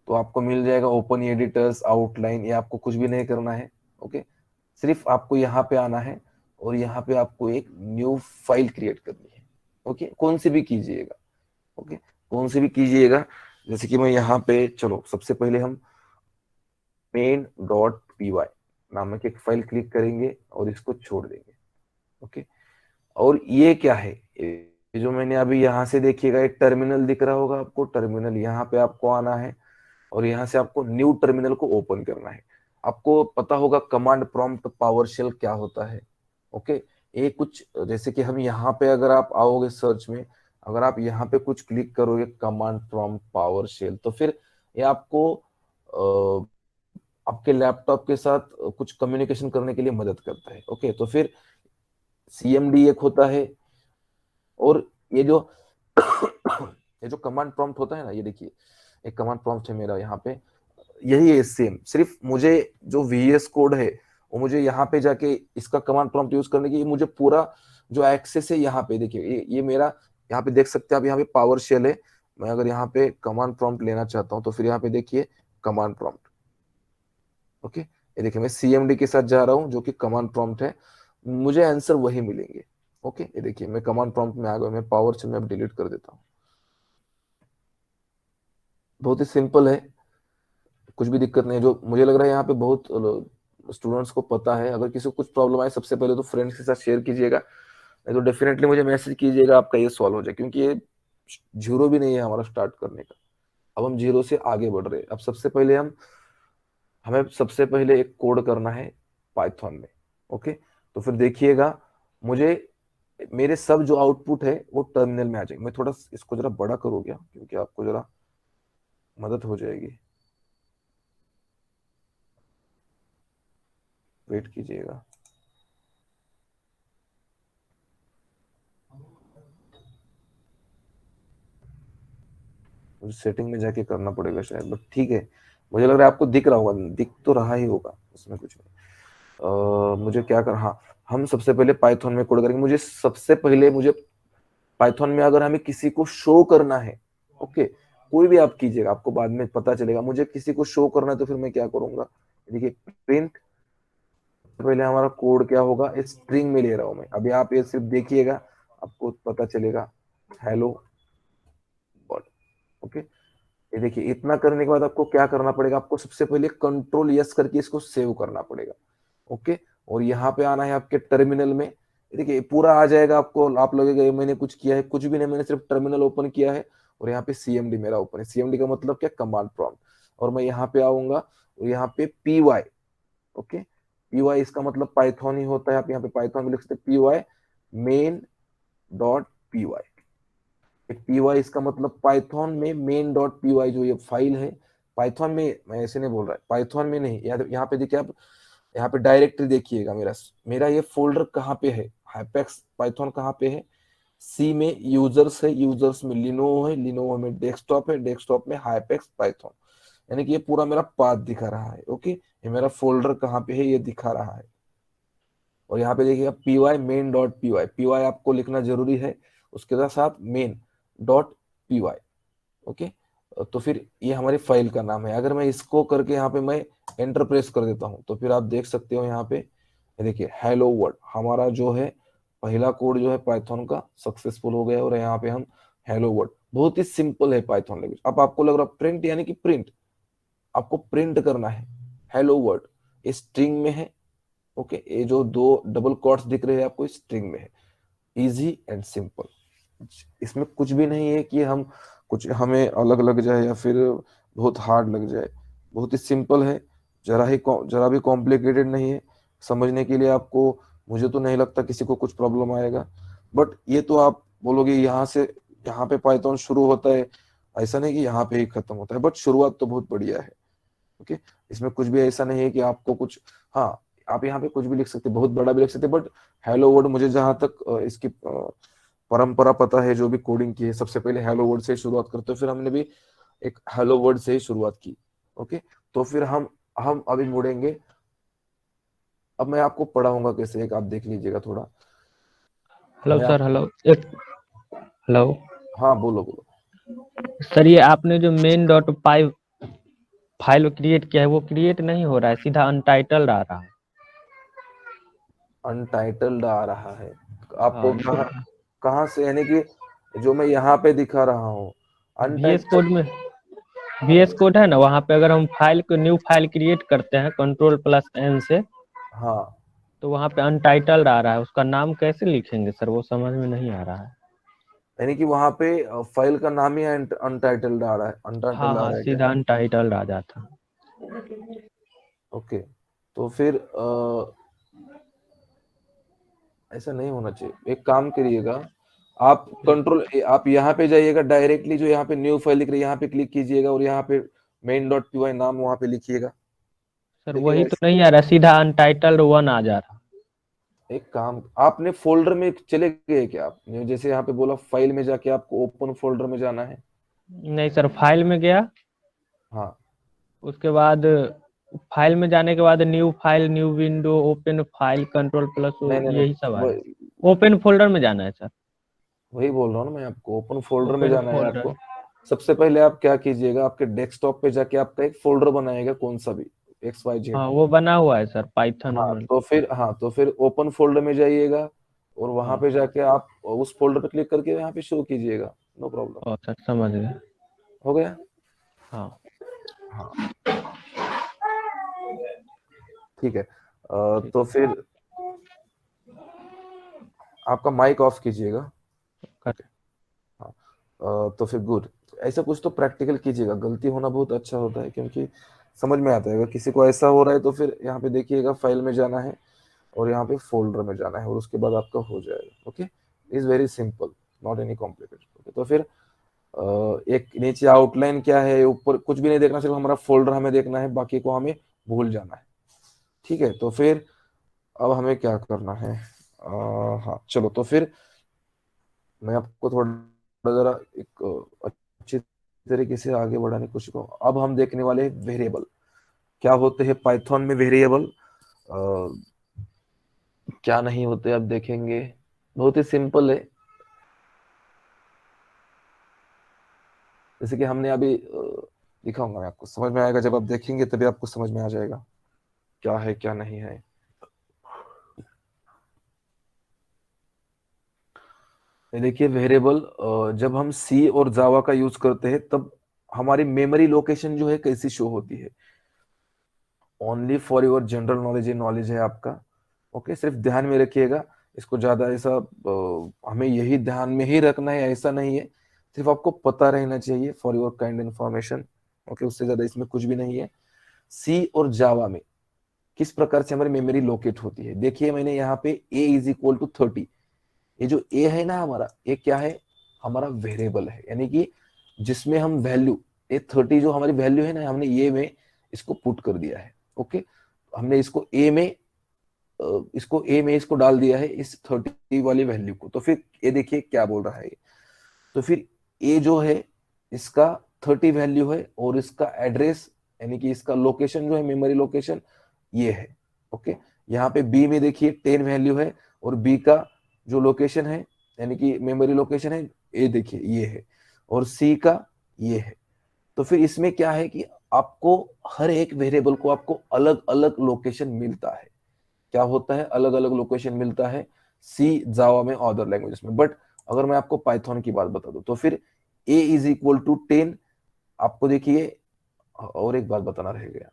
तो आपको मिल जाएगा ओपन एडिटर्स, आउटलाइन। ये आपको कुछ भी नहीं करना है। ओके, सिर्फ आपको यहाँ पे आना है, और यहाँ पे आपको एक न्यू फाइल क्रिएट करनी है। ओके, कौन सी भी कीजिएगा। ओके, कौन सी भी कीजिएगा, जैसे कि मैं यहाँ पे, चलो सबसे पहले हम main.py नामक एक फाइल क्लिक करेंगे और इसको छोड़ देंगे। ओके, और ये क्या है, ये जो मैंने अभी यहाँ से, देखिएगा एक टर्मिनल दिख रहा होगा आपको, टर्मिनल, यहाँ पे आपको आना है, और यहाँ से आपको न्यू टर्मिनल को ओपन करना है। आपको पता होगा कमांड प्रॉम्प्ट पावर शेल क्या होता है। ओके, ये कुछ जैसे कि हम यहाँ पे, अगर आप आओगे सर्च में, अगर आप यहाँ पे कुछ क्लिक करोगे कमांड प्रॉम्प्ट पावर शेल, तो फिर ये आपको आपके लैपटॉप के साथ कुछ कम्युनिकेशन करने के लिए मदद करता है। ओके, तो फिर सीएमडी एक होता है, और ये जो ये जो कमांड प्रॉम्प्ट होता है ना, ये देखिए एक कमांड प्रॉम्प्ट है मेरा यहाँ पे, यही है सेम। सिर्फ मुझे जो वीएस कोड है, वो मुझे यहाँ पे जाके इसका कमांड प्रॉम्प्ट यूज करने की, मुझे पूरा जो एक्सेस है यहाँ पे देखिए, ये मेरा, यहाँ पे देख सकते हैं आप, यहाँ पे पावर शेल है। मैं अगर यहाँ पे कमांड प्रॉम्प्ट लेना चाहता हूँ, तो फिर यहाँ पे देखिए कमांड प्रॉम्प्ट। ओके, ये देखिए मैं सीएमडी के साथ जा रहा हूँ, जो कि कमांड प्रॉम्प्ट है, मुझे आंसर वही मिलेंगे। ओके, ये देखिए मैं कमांड प्रॉम्प्ट में आ गया, मैं पावर शेल में अब डिलीट कर देता हूँ। बहुत ही सिंपल है, कुछ भी दिक्कत नहीं है। जो मुझे लग रहा है यहाँ पे बहुत स्टूडेंट्स को पता है। अगर किसी को कुछ प्रॉब्लम आए सबसे पहले तो फ्रेंड्स के साथ शेयर कीजिएगा, नहीं तो डेफिनेटली मुझे मैसेज कीजिएगा, आपका ये सॉल्व हो जाए, क्योंकि ये जीरो भी नहीं है हमारा स्टार्ट करने का। अब हम जीरो से आगे बढ़ रहे हैं। अब सबसे पहले हमें सबसे पहले एक कोड करना है पाइथन में। ओके, तो फिर देखिएगा मुझे मेरे सब जो आउटपुट है वो टर्मिनल में आ जाएंगे। मैं थोड़ा इसको जरा बड़ा करूँ क्या, क्योंकि आपको जरा मदद हो जाएगी, वेट कीजिएगा। मुझे सेटिंग में जाके करना पड़ेगा शायद, बट ठीक है। मुझे लग रहा है आपको दिख रहा होगा, दिख तो रहा ही होगा, उसमें कुछ नहीं। मुझे क्या कर, हाँ, हम सबसे पहले पाइथन में कोड करेंगे। मुझे सबसे पहले पाइथन में अगर हमें किसी को शो करना है, ओके, कोई भी आप कीजिएगा, आपको बाद में पता चलेगा। मुझे किसी को शो करना है तो फिर मैं क्या करूंगा, देखिए प्रिंट, पहले हमारा कोड क्या होगा, स्ट्रिंग में ले रहा हूं मैं। अभी आप ये सिर्फ देखिएगा, आपको पता चलेगा हेलो वर्ल्ड। ओके, ये देखिए, इतना करने के बाद आपको क्या करना पड़ेगा, आपको सबसे पहले कंट्रोल यस करके इसको सेव करना पड़ेगा। ओके, और यहाँ पे आना है आपके टर्मिनल में। देखिए पूरा आ जाएगा आपको, आप लगेगा ये मैंने कुछ किया है, कुछ भी नहीं, मैंने सिर्फ टर्मिनल ओपन किया है और यहाँ पे सीएमडी मेरा ओपन है। सीएमडी का मतलब क्या, कमांड प्रॉम्प्ट। और मैं यहाँ पे आऊंगा और यहाँ पे पीवाई, ओके, पीवाई इसका मतलब पाइथन ही होता है। आप यहाँ पे पाइथन में लिख सकते PY main dot PY. PY इसका मतलब पाइथन में मेन डॉट पीवाई जो ये फाइल है, पाइथन में, मैं ऐसे नहीं बोल रहा है, पाइथन में नहीं, यहाँ पे देखिए आप, यहाँ पे डायरेक्टरी देखिएगा, मेरा मेरा ये फोल्डर कहाँ पे है, हाइपेक्स पाइथन कहाँ पे है, सी में यूजर्स है, यूजर्स में लिनोवो है, लिनोवो में डेस्कटॉप है, डेस्कटॉप में हाइपेक्स पाइथन। यानी कि ये पूरा मेरा पाथ दिखा रहा है। ओके, ये मेरा फोल्डर कहाँ पे है ये दिखा रहा है। और यहाँ पे देखिएगा PY main dot PY, PY आपको लिखना जरूरी है, उसके साथ मेन डॉट पीवाई। ओके, तो फिर ये हमारी फाइल का नाम है। अगर मैं इसको करके यहाँ पे मैं एंटर प्रेस कर देता हूँ तो फिर आप देख सकते हो यहाँ पे, देखिए हेलो वर्ल्ड, हमारा जो है पहला कोड जो है पाइथन का सक्सेसफुल हो गया। और यहाँ पे हम हेलो वर्ल्ड, बहुत ही सिंपल है पाइथन लैंग्वेज। अब आपको लग रहा प्रिंट, यानी कि प्रिंट, आपको प्रिंट करना है हेलो वर्ल्ड, ये स्ट्रिंग में है। ओके, ये जो दो डबल कोट्स दिख रहे हैं आपको स्ट्रिंग में है। इजी एंड सिंपल, इसमें कुछ भी नहीं है कि हम कुछ हमें अलग लग जाए या फिर बहुत हार्ड लग जाए। बहुत ही सिंपल है, जरा भी कॉम्प्लिकेटेड नहीं है समझने के लिए। आपको, मुझे तो नहीं लगता किसी को कुछ प्रॉब्लम आएगा। बट ये तो आप बोलोगे यहाँ से यहाँ पे पाइथन शुरू होता है, ऐसा नहीं कि यहाँ पे ही खत्म होता है, बट शुरुआत तो बहुत बढ़िया है। ओके, इसमें कुछ भी ऐसा नहीं है कि आपको कुछ, हाँ, आप यहाँ पे कुछ भी लिख सकते, बहुत बड़ा भी लिख सकते, बट हेलो वर्ल्ड, मुझे जहां तक इसकी परंपरा पता है, जो भी कोडिंग की है, सबसे पहले हेलो वर्ल्ड से शुरुआत करते हैं। फिर हमने भी एक हेलो वर्ल्ड से ही शुरुआत की। ओके, तो फिर हम अभी मुड़ेंगे। अब मैं आपको पढ़ाऊंगा कैसे, एक आप देख लीजिएगा थोड़ा। हेलो मैं सर, हेलो एक, हेलो हाँ, बोलो बोलो। सर, ये आपने जो मेन डॉट पाई फाइल क्रिएट किया है वो क्रिएट नहीं हो रहा है, सीधा अनटाइटल्ड आ रहा है। अनटाइटल्ड आ रहा है, आपको हाँ, कहाँ से, यानी कि जो मैं यहाँ पे दिखा रहा हूँ VS अनटाइटल्ड। कोड में, VS कोड है ना, वहाँ पे अगर हम फाइल को न्यू फाइल क्रिएट करते हैं Ctrl+N से, हाँ, तो वहाँ पे अनटाइटल्ड आ रहा है। उसका नाम कैसे लिखेंगे सर, वो समझ में नहीं आ रहा है। यानी कि वहां पे फाइल का नाम ही अनटाइटल्ड आ रहा है, हाँ अनटाइटल्ड आ हाँ, रहा है क्या? सीधा अनटाइटल्ड आ जाता। ओके, तो फिर ऐसा नहीं होना चाहिए। एक काम करिएगा, आप कंट्रोल, आप यहाँ पे जाइएगा डायरेक्टली, जो यहाँ पे न्यू फाइल लिख रही है यहाँ पे क्लिक कीजिएगा और यहाँ पे मेन डॉट पी वाई नाम वहां पे लिखिएगा। सर देखिएगा वही तो नहीं आ रहा, सीधा अनटाइटल्ड 1 आ जा रहा। एक काम, आपने फोल्डर में चले गए क्या? आप जैसे यहाँ पे बोला फाइल में जाके आपको ओपन फोल्डर में जाना है। नहीं सर, फाइल में गया, हाँ, उसके बाद फाइल में जाने के बाद new file, new window, open file, Ctrl+, नहीं नहीं यही सब आ रहा नहीं, है। ओपन फोल्डर में जाना है सर। वही बोल रहा हूँ ना मैं आपको, ओपन फोल्डर में ओपन जाना है फोल्डर, आपको। सबसे पहले आप क्या कीजिएगा, आपके डेस्कटॉप पे जाके आपका एक फोल्डर बनाएगा, कौन सा भी, XYZ। हाँ वो बना हुआ है सर, पाइथन। हाँ, तो फिर ओपन फोल्डर में जाइएगा और वहां हाँ, पे जाके आप उस फोल्डर पे क्लिक करके यहाँ पे शुरू कीजिएगा। नो प्रॉब्लम, और सर समझ गए। हो गया। हाँ हाँ, ठीक है। तो फिर आपका माइक ऑफ कीजिएगा। कर- हाँ, तो फिर गुड। ऐसा कुछ तो प्रैक्टिकल कीजिएगा, गलती होना बहुत अच्छा होता है क्योंकि समझ में आता है। अगर किसी को ऐसा हो रहा है तो फिर यहाँ पे देखिएगा, फाइल में जाना है और यहाँ पे फोल्डर में जाना है और उसके बाद आपका हो जाएगा। Okay, is very simple, not any complicated. Okay, तो फिर एक नीचे आउटलाइन क्या है, ऊपर कुछ भी नहीं देखना, सिर्फ हमारा फोल्डर हमें देखना है, बाकी को हमें भूल जाना है। ठीक है, तो फिर अब हमें क्या करना है? हाँ चलो, तो फिर मैं आपको थोड़ा जरा एक अच्छी तरीके से आगे बढ़ाने की कोशिश करूँ। अब हम देखने वाले हैं वेरिएबल क्या होते हैं पाइथन में। वेरिएबल क्या नहीं होते अब देखेंगे, बहुत ही सिंपल है। जैसे कि हमने अभी दिखाऊंगा मैं आपको, समझ में आएगा। जब आप देखेंगे तभी आपको समझ में आ जाएगा क्या है क्या नहीं है। ये देखिए वेरिएबल, जब हम सी और जावा का यूज करते हैं तब हमारी मेमोरी लोकेशन जो है कैसी शो होती है। Only for your general knowledge, ये नॉलेज है आपका। ओके, सिर्फ ध्यान में रखिएगा इसको, ज्यादा ऐसा हमें यही ध्यान में ही रखना है ऐसा नहीं है, सिर्फ आपको पता रहना चाहिए for your kind information. Okay, उससे ज्यादा इसमें कुछ भी नहीं है। सी और जावा में किस प्रकार से हमारी मेमोरी लोकेट होती है, देखिए मैंने यहाँ पे a इज इक्वल टू 30। ये जो a है ना हमारा, ये क्या है? हमारा वेरिएबल है, यानी कि जिसमें हम वैल्यू, ये 30 जो हमारी वैल्यू है ना, हमने ये में इसको पुट कर दिया है। ओके, हमने इसको a में इसको डाल दिया है, इस 30 वाली वैल्यू को। तो फिर ये देखिए क्या बोल रहा है। तो फिर a जो है इसका 30 वैल्यू है और इसका एड्रेस यानी कि इसका लोकेशन जो है, मेमोरी लोकेशन ये है। ओके, यहाँ पे b में देखिए 10 वैल्यू है और b का जो लोकेशन है यानी कि मेमोरी लोकेशन है, ये देखिए ये है, और c का ये है। तो फिर इसमें क्या है कि आपको हर एक वेरिएबल को आपको अलग अलग लोकेशन मिलता है। क्या होता है? अलग अलग लोकेशन मिलता है सी, जावा में, अदर लैंग्वेजेस में। बट अगर मैं आपको पाइथन की बात बता दूं तो फिर a इज इक्वल टू 10। आपको देखिए और एक बात बताना रह गया,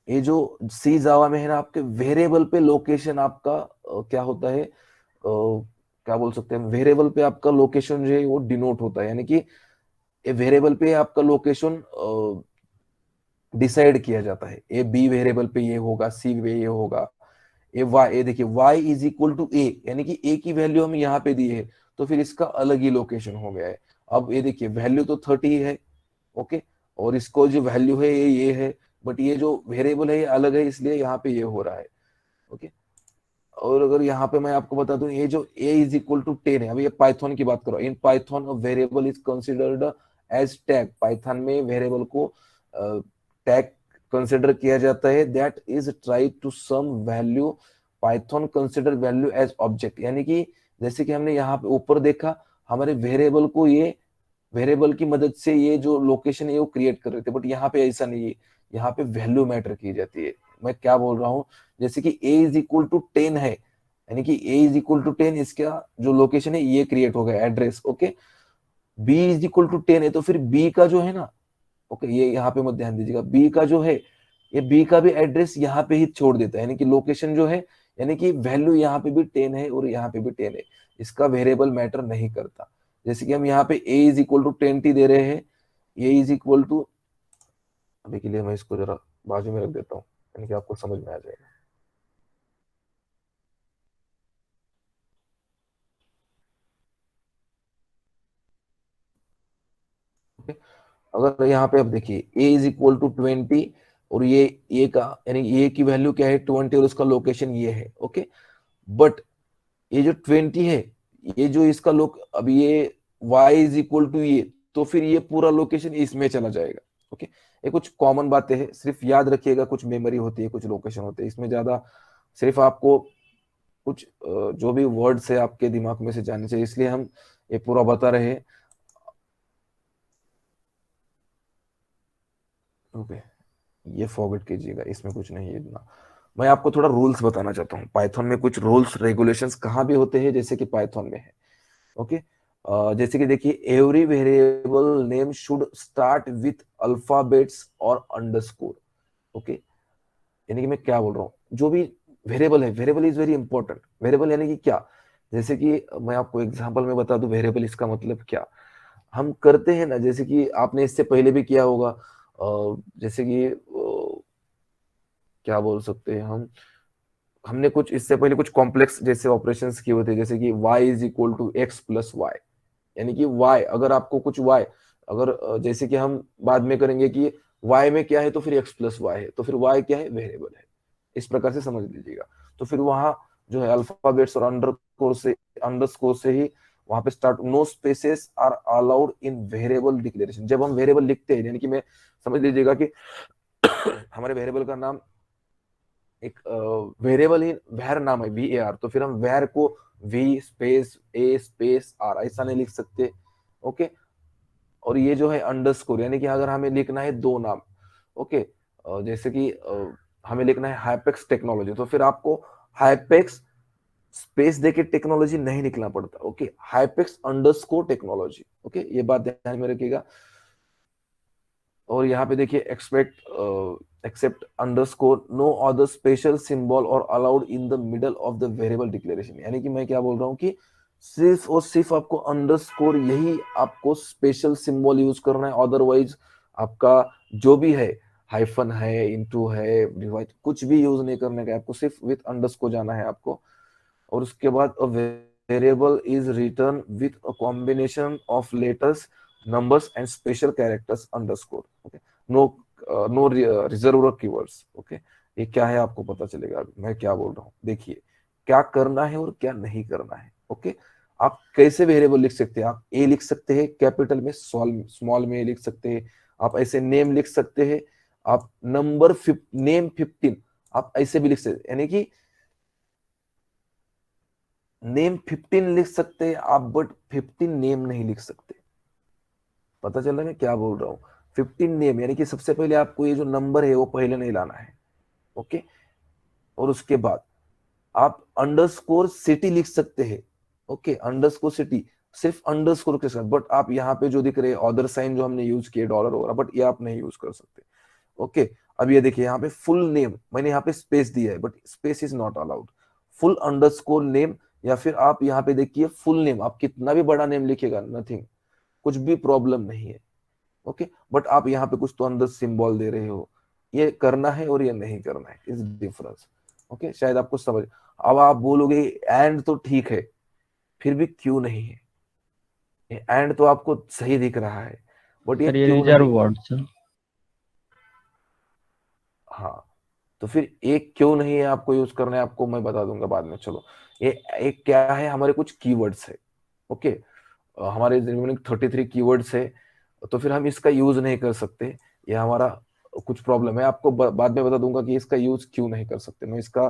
ये जो सी जावा में है ना, आपके वेरिएबल पे लोकेशन आपका क्या होता है, क्या बोल सकते हैं, वेरिएबल पे आपका लोकेशन जो है वो डिनोट होता है, यानी कि ये वेरिएबल पे आपका लोकेशन डिसाइड किया जाता है। ए बी वेरिएबल पे ये होगा, सी पे ये होगा, ए वाई, ये देखिए वाई इज इक्वल टू ए, यानी कि ए की वैल्यू हम यहाँ पे दी है तो फिर इसका अलग ही लोकेशन हो गया है। अब ये देखिए वैल्यू तो 30 है। ओके, और इसको जो वैल्यू है ये है, बट ये जो वेरिएबल है ये अलग है, इसलिए यहाँ पे ये हो रहा है। ओके, और अगर यहाँ पे मैं आपको बता दूं, ये जो a इज इक्वल टू 10 है, अभी ये पाइथन की बात करो, in Python variable is considered as tag. Python में वेरिएबल को टैग कंसिडर किया जाता है, that is try to some value. Python consider value as object, यानी कि जैसे कि हमने यहाँ पे ऊपर देखा, हमारे वेरिएबल को ये वेरिएबल की मदद से ये जो लोकेशन है वो क्रिएट कर रहे थे, बट यहाँ पे ऐसा नहीं है। यहाँ पे वैल्यू मैटर की जाती है। मैं क्या बोल रहा हूँ, जैसे कि a इज इक्वल टू 10 है, यानी कि a इज इक्वल टू 10, इसका जो लोकेशन है ये क्रिएट हो गया address. Okay, b is equal to 10 है तो फिर b का जो है ना, ओके ये यहाँ पे मत ध्यान दीजिएगा, b का जो है ये b का भी एड्रेस यहाँ पे ही छोड़ देता है, यानी कि लोकेशन जो है, यानी कि वैल्यू यहाँ पे भी 10 है और यहाँ पे भी 10 है, इसका वेरिएबल मैटर नहीं करता। जैसे कि हम यहाँ पे a इज इक्वल टू 20 दे रहे हैं, a इज इक्वल टू, अभी के लिए मैं इसको जरा बाजू में रख देता हूँ, यानी कि आपको समझ में आ जाएगा। अगर यहाँ पे आप देखिए a इज इक्वल टू 20 और ये का यानी ये की वैल्यू क्या है 20 और उसका लोकेशन ये है। ओके, बट ये जो 20 है, ये जो इसका लोक, अब ये y इज इक्वल टू ये, तो फिर ये पूरा लोकेशन इसमें चला जाएगा। ओके, ये कुछ कॉमन बातें हैं, सिर्फ याद रखिएगा, कुछ मेमोरी होती है, कुछ लोकेशन होते हैं, इसमें ज्यादा सिर्फ आपको कुछ जो भी वर्ड्स है आपके दिमाग में से जाने चाहिए, इसलिए हम ये पूरा बता रहे हैं। ओके, ये फॉरवर्ड कीजिएगा, इसमें कुछ नहीं है इतना। मैं आपको थोड़ा रूल्स बताना चाहता हूँ, पाइथन में कुछ रूल्स रेगुलेशंस कहाँ भी होते हैं जैसे कि पाइथन में है। ओके, जैसे कि देखिए every variable name should start with alphabets और अंडरस्कोर। ओके, यानी कि मैं क्या बोल रहा हूँ, जो भी वेरिएबल है, variable is very important. Variable यानी कि क्या, जैसे कि मैं आपको एग्जांपल में बता दूं वेरिएबल इसका मतलब क्या। हम करते हैं ना, जैसे कि आपने इससे पहले भी किया होगा, जैसे कि क्या बोल सकते हैं हम, हमने कुछ इससे पहले कुछ कॉम्प्लेक्स जैसे ऑपरेशंस किए होते हैं, जैसे कि y is equal to X plus Y. यानी कि y, अगर आपको कुछ y, अगर जैसे कि हम बाद में करेंगे कि y में क्या है तो फिर x प्लस वाई है, तो फिर y क्या है, वेरिएबल है। इस प्रकार से समझ लीजिएगा। तो फिर वहां जो है अल्फाबेट्स और अंडरस्कोर से ही वहां पे start, no spaces are allowed in variable declaration. जब हम वेरिएबल लिखते हैं, यानी कि मैं समझ लीजिएगा कि हमारे वेरिएबल का नाम एक वेरिएबल ही वैर नाम है, VAR, तो फिर हम वैर को V space A space R ऐसा नहीं लिख सकते। ओके, और ये जो है अंडरस्कोर, यानी कि अगर हमें लिखना है दो नाम, ओके, जैसे कि हमें लिखना है हाइपेक्स टेक्नोलॉजी, तो फिर आपको हाइपेक्स स्पेस देके टेक्नोलॉजी नहीं लिखना पड़ता। ओके, हाइपेक्स अंडरस्कोर टेक्नोलॉजी। ओके, ये बात ध्यान में रखिएगा। और यहाँ पे देखिए except underscore no other special symbol are allowed in the middle of the variable declaration. यानी कि मैं क्या बोल रहा हूँ कि सिर्फ और सिर्फ आपको अंडरस्कोर, यही आपको स्पेशल सिंबल यूज करना है। अदरवाइज आपका जो भी है, हाइफन है, इनटू है, डिवाइड, कुछ भी यूज नहीं करने का, आपको सिर्फ विथ अंडरस्कोर जाना है आपको। और उसके बाद a variable is return with a combination of letters, numbers and special characters underscore। okay, no no reserved keywords। okay, ये क्या है आपको पता चलेगा अभी मैं क्या बोल रहा हूँ। देखिए क्या करना है और क्या नहीं करना है। ओके, आप कैसे वेरिएबल लिख सकते हैं, आप ए लिख सकते हैं कैपिटल में, स्मॉल में लिख सकते हैं, आप ऐसे नेम लिख सकते हैं, आप नंबर नेम 15 आप ऐसे भी लिख सकते हैं, यानी कि नेम 15 लिख सकते हैं आप, बट 15 नेम नहीं लिख सकते। पता चल रहा है मैं क्या बोल रहा हूँ। 15 नेम, यानी कि सबसे पहले आपको ये जो नंबर है वो पहले नहीं लाना है। ओके, और उसके बाद आप अंडरस्कोर सिटी लिख सकते हैं। ओके, अंडरस्कोर सिटी सिर्फ अंडरस्कोर के साथ, बट आप यहाँ पे जो दिख रहे हैं अदर साइन जो हमने यूज किए डॉलर वगैरह, बट ये आप नहीं यूज कर सकते। ओके, अब ये देखिए यहाँ पे फुल नेम, मैंने यहाँ पे स्पेस दिया है but space is not allowed. Full underscore name, या फिर आप यहाँ पे देखिए फुल नेम, आप कितना भी बड़ा नेम लिखेगा नथिंग, कुछ भी प्रॉब्लम नहीं है। ओके, बट आप यहाँ पे कुछ तो अंदर सिंबल दे रहे हो, ये करना है और ये नहीं करना है, इज डिफरेंस। ओके, शायद आपको समझ। अब आप बोलोगे एंड तो ठीक है, फिर भी क्यों नहीं है, एंड तो आपको सही दिख रहा है, बट ये सर ये क्यों नहीं। Reserve words. हाँ, तो फिर एक क्यों नहीं है आपको यूज करना है, आपको मैं बता दूंगा बाद में। चलो, ये एक क्या है, हमारे कुछ कीवर्ड्स है। ओके, हमारे रिमेनिंग 33 कीवर्ड्स है, तो फिर हम इसका यूज नहीं कर सकते, ये हमारा कुछ प्रॉब्लम है। आपको बाद में बता दूंगा कि इसका यूज क्यों नहीं कर सकते। मैं इसका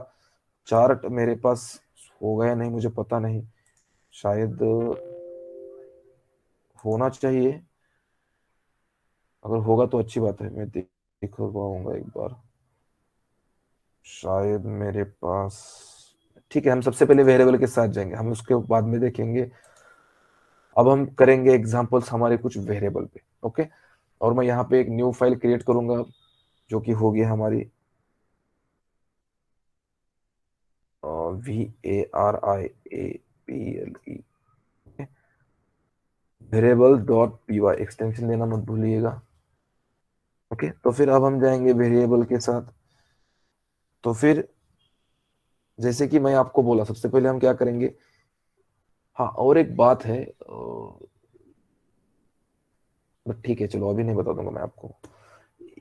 चार्ट मेरे पास होगा या नहीं मुझे पता नहीं, शायद होना चाहिए, अगर होगा तो अच्छी बात है, मैं देख पाऊंगा एक बार, शायद मेरे पास। ठीक है, हम सबसे पहले वेरिएबल के साथ जाएंगे, हम उसके बाद में देखेंगे। अब हम करेंगे एग्जांपल्स हमारे कुछ वेरिएबल पे। ओके, और मैं यहाँ पे एक न्यू फाइल क्रिएट करूंगा जो कि होगी हमारी VARIABLE, variable dot py, extension लेना मत भूलिएगा। ओके, तो फिर अब हम जाएंगे वेरिएबल के साथ। तो फिर जैसे कि मैं आपको बोला, सबसे पहले हम क्या करेंगे। हाँ, और एक बात है, बट ठीक है चलो अभी नहीं बता दूंगा मैं आपको।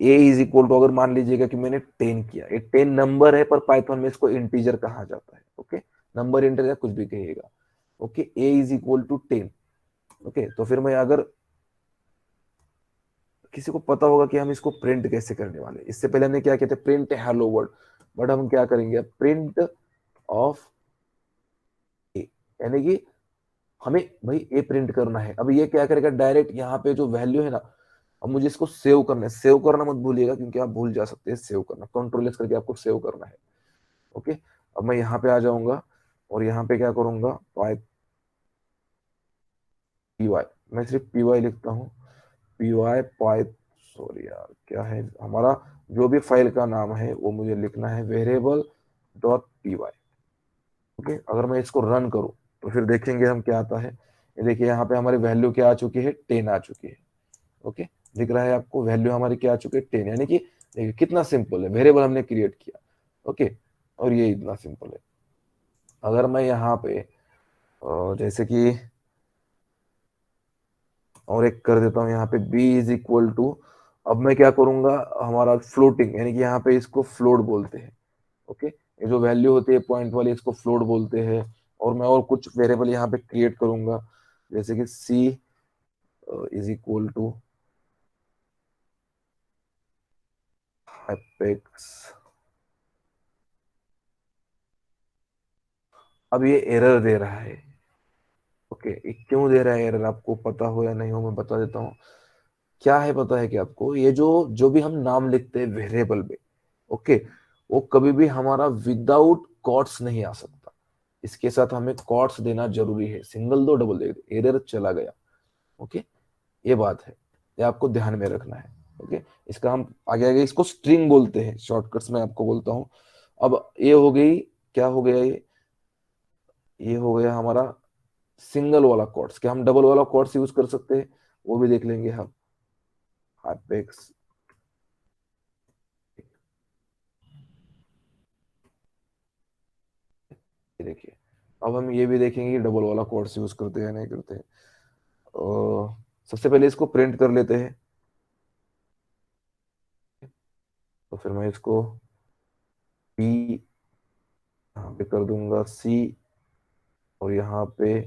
ए इज इक्वल टू, अगर मान लीजिएगा कि मैंने 10 किया, एक 10 नंबर है पर पाइथन में इसको इंटीजर कहा जाता है। ओके, नंबर इंटीजर कुछ भी कहिएगा। Okay, A is equal to 10। Okay, तो फिर मैं अगर किसी को पता होगा कि हम इसको प्रिंट कैसे करने वाले, इससे पहले हमने क्या किया था, प्रिंट हेलो वर्ल्ड, बट हम क्या करेंगे, प्रिंट ऑफ ए, यानी कि हमें भाई ए प्रिंट करना है। अब ये क्या करेगा, डायरेक्ट यहाँ पे जो वैल्यू है ना, अब मुझे इसको सेव करना है। सेव करना मत भूलिएगा क्योंकि आप भूल जा सकते हैं सेव करना, कंट्रोल एस करके आपको सेव करना है। ओके, अब मैं यहाँ पे आ जाऊंगा और यहाँ पे क्या करूंगा, पी वाई, मैं सिर्फ पी वाई लिखता हूँ, पी वाई सॉरी यार, क्या है हमारा जो भी फाइल का नाम है वो मुझे लिखना है variable dot P Y. Okay, अगर मैं इसको रन करूं तो फिर देखेंगे हम क्या आता है। ये देखिए यहाँ पे हमारी वैल्यू क्या आ चुकी है, 10 आ चुकी है। ओके, दिख रहा है आपको वैल्यू हमारी क्या आ चुकी है, 10, यानी कि देखिए कितना सिंपल है, वेरिएबल हमने क्रिएट किया। ओके, और ये इतना सिंपल है। अगर मैं यहाँ पे जैसे कि और एक कर देता हूँ यहाँ पे b इज इक्वल टू, अब मैं क्या करूंगा, हमारा फ्लोटिंग, यानी कि यहाँ पे इसको फ्लोट बोलते हैं। ओके, ये जो वैल्यू होती है पॉइंट वाली इसको फ्लोट बोलते हैं। और मैं और कुछ वेरिएबल यहाँ पे क्रिएट करूंगा, जैसे कि c is equal to apex. अब ये एरर दे रहा है। ओके, ये क्यों दे रहा है एरर, आपको पता हो या नहीं हो मैं बता देता हूँ। क्या है पता है कि आपको, ये जो जो भी हम नाम लिखते हैं वेरिएबल में, ओके, वो कभी भी हमारा विदाउट कॉट्स नहीं आ सकता। इसके साथ हमें कॉट्स देना जरूरी है, सिंगल दो डबल दे, एरर चला गया। ओके, ये बात है, ये आपको ध्यान में रखना है। ओके, इसका हम आगे आगे इसको स्ट्रिंग बोलते हैं, शॉर्टकट्स में आपको बोलता हूँ। अब ये हो गई, क्या हो गया ये हो गया हमारा सिंगल वाला कॉट्स। क्या हम डबल वाला कॉट्स यूज कर सकते हैं, वो भी देख लेंगे हम। एपेक्स, ये देखिए, अब हम ये भी देखेंगे कि डबल वाला कोड्स यूज करते हैं या नहीं करते हैं। सबसे पहले इसको प्रिंट कर लेते हैं। तो फिर मैं इसको p यहाँ पे कर दूंगा c, और यहाँ पे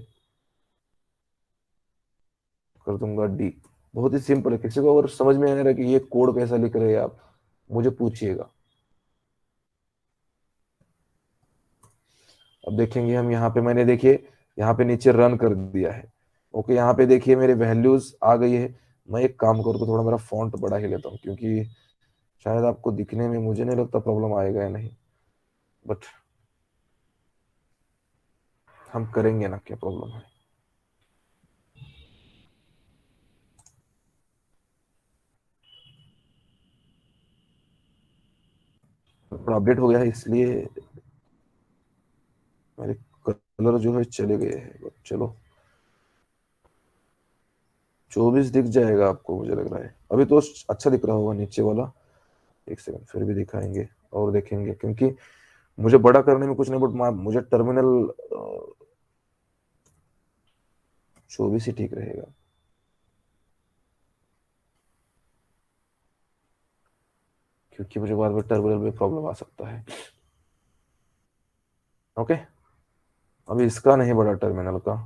कर दूंगा d। बहुत ही सिंपल है, किसी को अगर समझ में नहीं आ रहा कि ये कोड कैसा लिख रहे हैं आप, मुझे पूछिएगा। अब देखेंगे हम यहाँ पे, मैंने देखिए यहाँ पे नीचे रन कर दिया है। ओके, यहाँ पे देखिए मेरे वैल्यूज आ गई है। मैं एक काम करूँ तो थोड़ा मेरा फॉन्ट बड़ा ही लेता हूँ, क्योंकि शायद आपको दिखने में मुझे नहीं लगता प्रॉब्लम आएगा या नहीं, बट हम करेंगे ना, क्या प्रॉब्लम है। थोड़ा अपडेट हो गया है इसलिए मेरे कलर जो है चले गए हैं, बट चलो 24 दिख जाएगा आपको, मुझे लग रहा है अभी तो अच्छा दिख रहा होगा नीचे वाला। एक सेकंड फिर भी दिखाएंगे और देखेंगे, क्योंकि मुझे बड़ा करने में कुछ नहीं, बट मुझे टर्मिनल 24 ही ठीक रहेगा, क्योंकि मुझे बाद में टर्मिनल में प्रॉब्लम आ सकता है। ओके, अभी इसका नहीं बड़ा टर्मिनल का,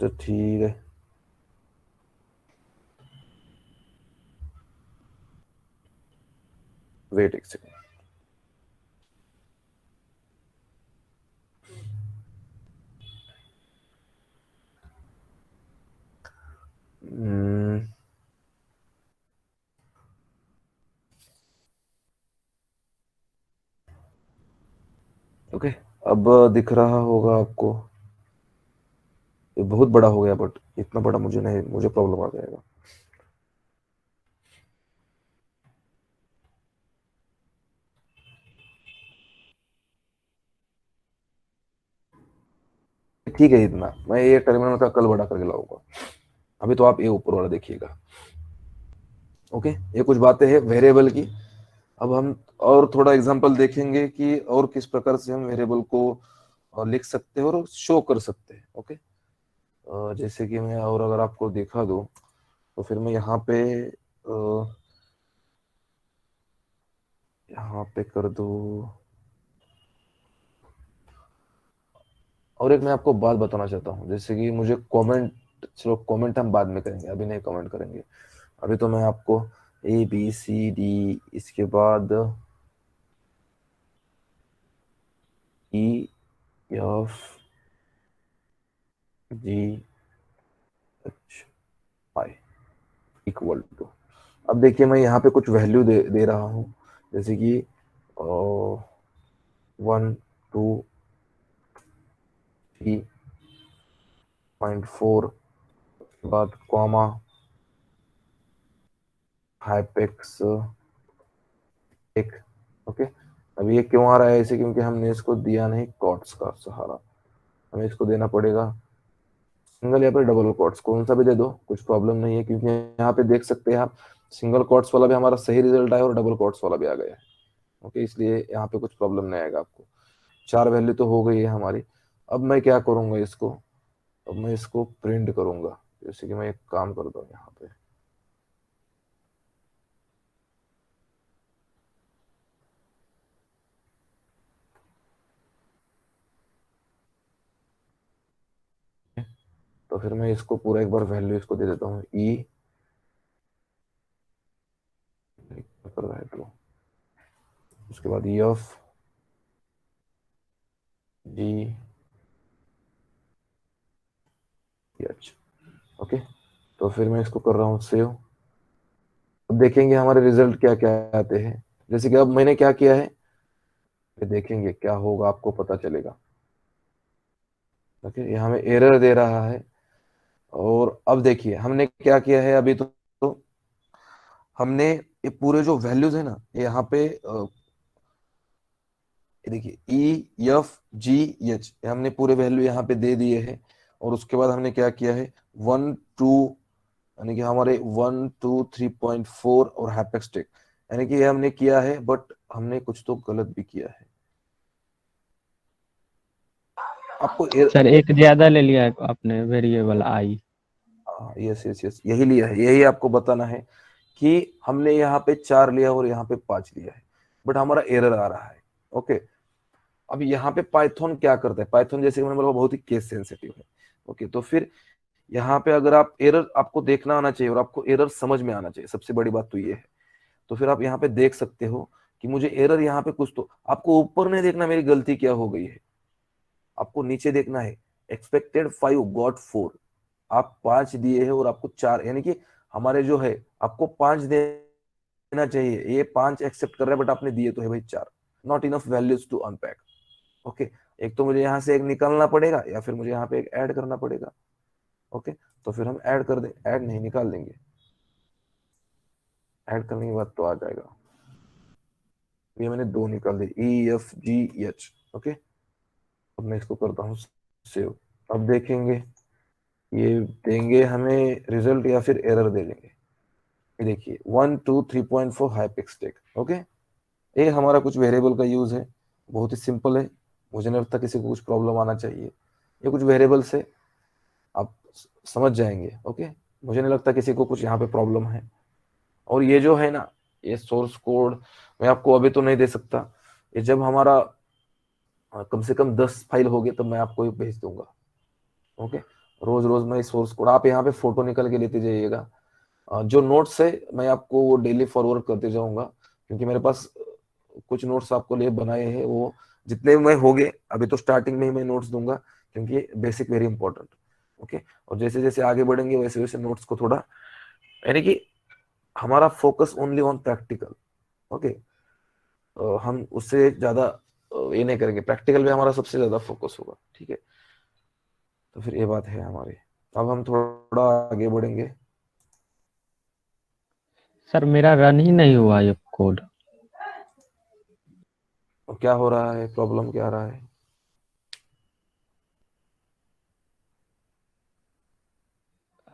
तो ठीक है। वेट एक सेकंड। ओके, अब दिख रहा होगा आपको, ये बहुत बड़ा हो गया, बट इतना बड़ा मुझे नहीं, मुझे प्रॉब्लम आ जाएगा। ठीक है, इतना मैं ये टर्मिनल का कल बड़ा करके लाऊंगा। अभी तो आप ये ऊपर वाला देखिएगा। ओके, ये कुछ बातें हैं वेरिएबल की। अब हम और थोड़ा एग्जांपल देखेंगे कि और किस प्रकार से हम वेरिएबल को लिख सकते हैं और शो कर सकते हैं। ओके, जैसे कि मैं और अगर आपको दिखा दूं तो फिर मैं यहाँ पे कर दूं। और एक मैं आपको बात बताना चाहता हूँ, जैसे कि मुझे कमेंट, चलो कमेंट हम बाद में करेंगे, अभी नहीं कमेंट करेंगे। अभी तो मैं आपको ABCD, इसके बाद EFGHI इक्वल टू, अब देखिए मैं यहाँ पे कुछ वैल्यू दे रहा हूँ, जैसे कि 1 2 3.4, उसके बाद कॉमा हाइपेक्स एक। ओके, अब ये क्यों आ रहा है ऐसे, क्योंकि हमने इसको दिया नहीं कॉट्स का सहारा, हमें इसको देना पड़ेगा सिंगल या फिर डबल कॉट्स, कौन सा भी दे दो कुछ प्रॉब्लम नहीं है, क्योंकि यहाँ पे देख सकते हैं आप सिंगल कॉट्स वाला भी हमारा सही रिजल्ट आया और डबल कॉट्स वाला भी आ गया है। ओके, इसलिए यहाँ पे कुछ प्रॉब्लम नहीं आएगा आपको। 4 वैल्यू तो हो गई है हमारी। अब मैं क्या करूंगा इसको, अब मैं इसको प्रिंट करूंगा, जैसे कि मैं एक काम करता हूँ यहाँ पे, तो फिर मैं इसको पूरा एक बार वैल्यू इसको दे देता हूँ ई कर रहा है तो उसके बाद एफ जी एच। ओके, तो फिर मैं इसको कर रहा हूँ सेव। अब देखेंगे हमारे रिजल्ट क्या क्या आते हैं। जैसे कि अब मैंने क्या किया है, ये देखेंगे क्या होगा, आपको पता चलेगा। ओके, ये हमें एरर दे रहा है। और अब देखिए हमने क्या किया है अभी तो हमने ये पूरे जो वैल्यूज है ना, ये यहाँ पे ये देखिए ई एफ जी एच, हमने पूरे वैल्यू यहाँ पे दे दिए हैं। और उसके बाद हमने क्या किया है 1 2, यानी कि हमारे 1 2 3.4 और हैपेक्स टेक, यानी कि ये हमने किया है, बट हमने कुछ तो गलत भी किया है। आपको सर एक ज्यादा ले लिया है आपने वेरिएबल आई। यस यस यस, यही लिया है, यही आपको बताना है कि हमने यहाँ पे 4 लिया और यहाँ पे 5 लिया है, बट हमारा एरर आ रहा है। ओके, अब यहाँ पे पाइथन क्या करता है, पाइथन जैसे कि मैंने बोला बहुत ही केस सेंसिटिव है। ओके, तो फिर यहाँ पे अगर आप एरर आपको देखना आना चाहिए और आपको एरर समझ में आना चाहिए, सबसे बड़ी बात तो ये है। तो फिर आप यहाँ पे देख सकते हो कि मुझे एरर यहाँ पे कुछ, तो आपको ऊपर नहीं देखना मेरी गलती क्या हो गई है, आपको नीचे देखना है। एक्सपेक्टेड 5 गॉट 4, आप 5 दिए हैं और आपको 4, यानी कि हमारे जो है आपको 5 देना चाहिए, ये 5 एक्सेप्ट कर रहा है, बट आपने दिए तो है भाई 4। Not enough values to unpack. Okay, एक तो मुझे यहाँ से एक निकालना पड़ेगा या फिर मुझे यहाँ पे एक ऐड करना पड़ेगा। ओके, तो फिर हम ऐड कर दें, ऐड नहीं निकाल देंगे, ऐड करने के बाद तो आ जाएगा। ये मैंने 2 निकाल दी, E F G H. Okay, अब मैं इसको करता हूँ सेव। अब देखेंगे ये देंगे हमें रिजल्ट या फिर एरर दे देंगे। ये देखिए 1 2 3.4 हाइपिक्स टेक। ओके, ये हमारा कुछ वेरिएबल का यूज है, बहुत ही सिंपल है, मुझे नहीं लगता किसी को कुछ प्रॉब्लम आना चाहिए। ये कुछ वेरिएबल से आप समझ जाएंगे। ओके, मुझे नहीं लगता किसी को कुछ यहाँ पे प्रॉब्लम है। और ये जो है ना, ये सोर्स कोड मैं आपको अभी तो नहीं दे सकता, ये जब हमारा कम से कम 10 फाइल हो गए तब मैं आपको भेज दूंगा। ओके, रोज रोज मैं सोर्स कोड, आप यहाँ पे फोटो निकल के लेते जाइएगा। जो नोट्स है मैं आपको वो डेली फॉरवर्ड करते जाऊंगा, क्योंकि मेरे पास कुछ नोट्स आपको लिए बनाए हैं, वो जितने में हो गए अभी तो स्टार्टिंग में ही मैं नोट्स दूंगा, क्योंकि बेसिक वेरी इंपॉर्टेंट। ओके, और जैसे जैसे आगे बढ़ेंगे वैसे वैसे नोट्स को थोड़ा, यानी कि हमारा focus only on practical. Okay, हम उससे ज्यादा ये नहीं करेंगे, प्रैक्टिकल भी हमारा सबसे ज्यादा फोकस होगा। ठीक है, तो फिर ये बात है हमारी। अब हम थोड़ा आगे बढ़ेंगे। सर मेरा रन ही नहीं हुआ ये कोड। तो क्या हो रहा है, प्रॉब्लम क्या आ रहा है?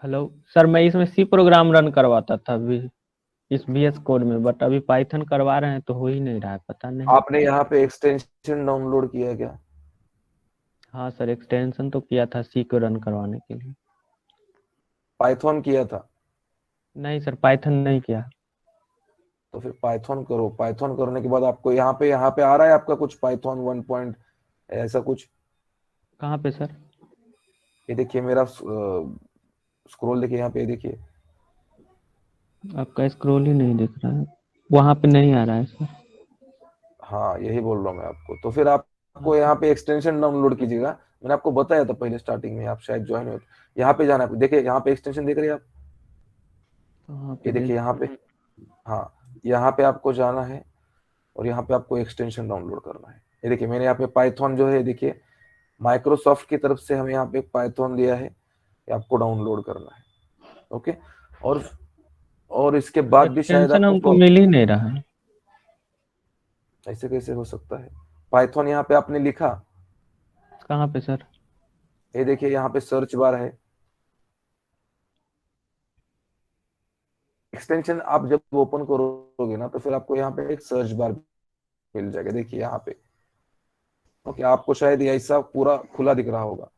हेलो सर, मैं इसमें सी प्रोग्राम रन करवाता था अभी इस VS कोड में, बट अभी पाइथन करवा रहे हैं तो हो ही नहीं रहा है, पता नहीं। आपने यहाँ पे एक्सटेंशन डाउनलोड किया है क्या? हाँ सर, एक्सटेंशन तो किया था सी को रन करवाने के लिए। पाइथन किया था? नहीं सर, पाइथन नहीं किया। तो फिर पाइथन करो, पाइथन करने के बाद आपको यहाँ पे आ रहा है आपका कुछ पाइथन 1 पॉइंट ऐसा कुछ? कहाँ पे सर? ये देखिए मेरा स्क्रॉल देखिए यहाँ पे, देखिए। आपका स्क्रॉल ही नहीं दिख रहा है, वहां पे नहीं आ रहा है सर। हाँ, यही बोल रहा हूँ मैं आपको। तो फिर आपको यहाँ पे एक्सटेंशन डाउनलोड कीजिएगा, मैंने आपको बताया था पहले स्टार्टिंग में, आप शायद ज्वाइन हुए थे। यहाँ पे जाना है, देखिए यहाँ पे एक्सटेंशन देख रहे हैं आप, वहाँ पे ये देखिए यहाँ पे। हाँ, यहाँ पे आपको जाना है और यहाँ पे आपको एक्सटेंशन डाउनलोड करना है। ये देखिए मैंने यहाँ पे पाइथन जो है, देखिए माइक्रोसॉफ्ट की तरफ से हमें यहाँ पे पाइथन दिया है, ये आपको डाउनलोड करना है। ओके, और और इसके बाद भी शायद एक्सटेंशन आपको हमको मिल ही नहीं रहा है। ऐसे कैसे हो सकता है? पाइथन यहाँ पे आपने लिखा, कहाँ पे सर? ये देखिए यहाँ पे सर्च बार है। एक्सटेंशन आप जब ओपन करोगे ना तो फिर आपको यहाँ पे एक सर्च बार मिल जाएगा, देखिए यहाँ पे। ओके, आपको शायद ये ऐसा पूरा खुला दिख रहा होगा।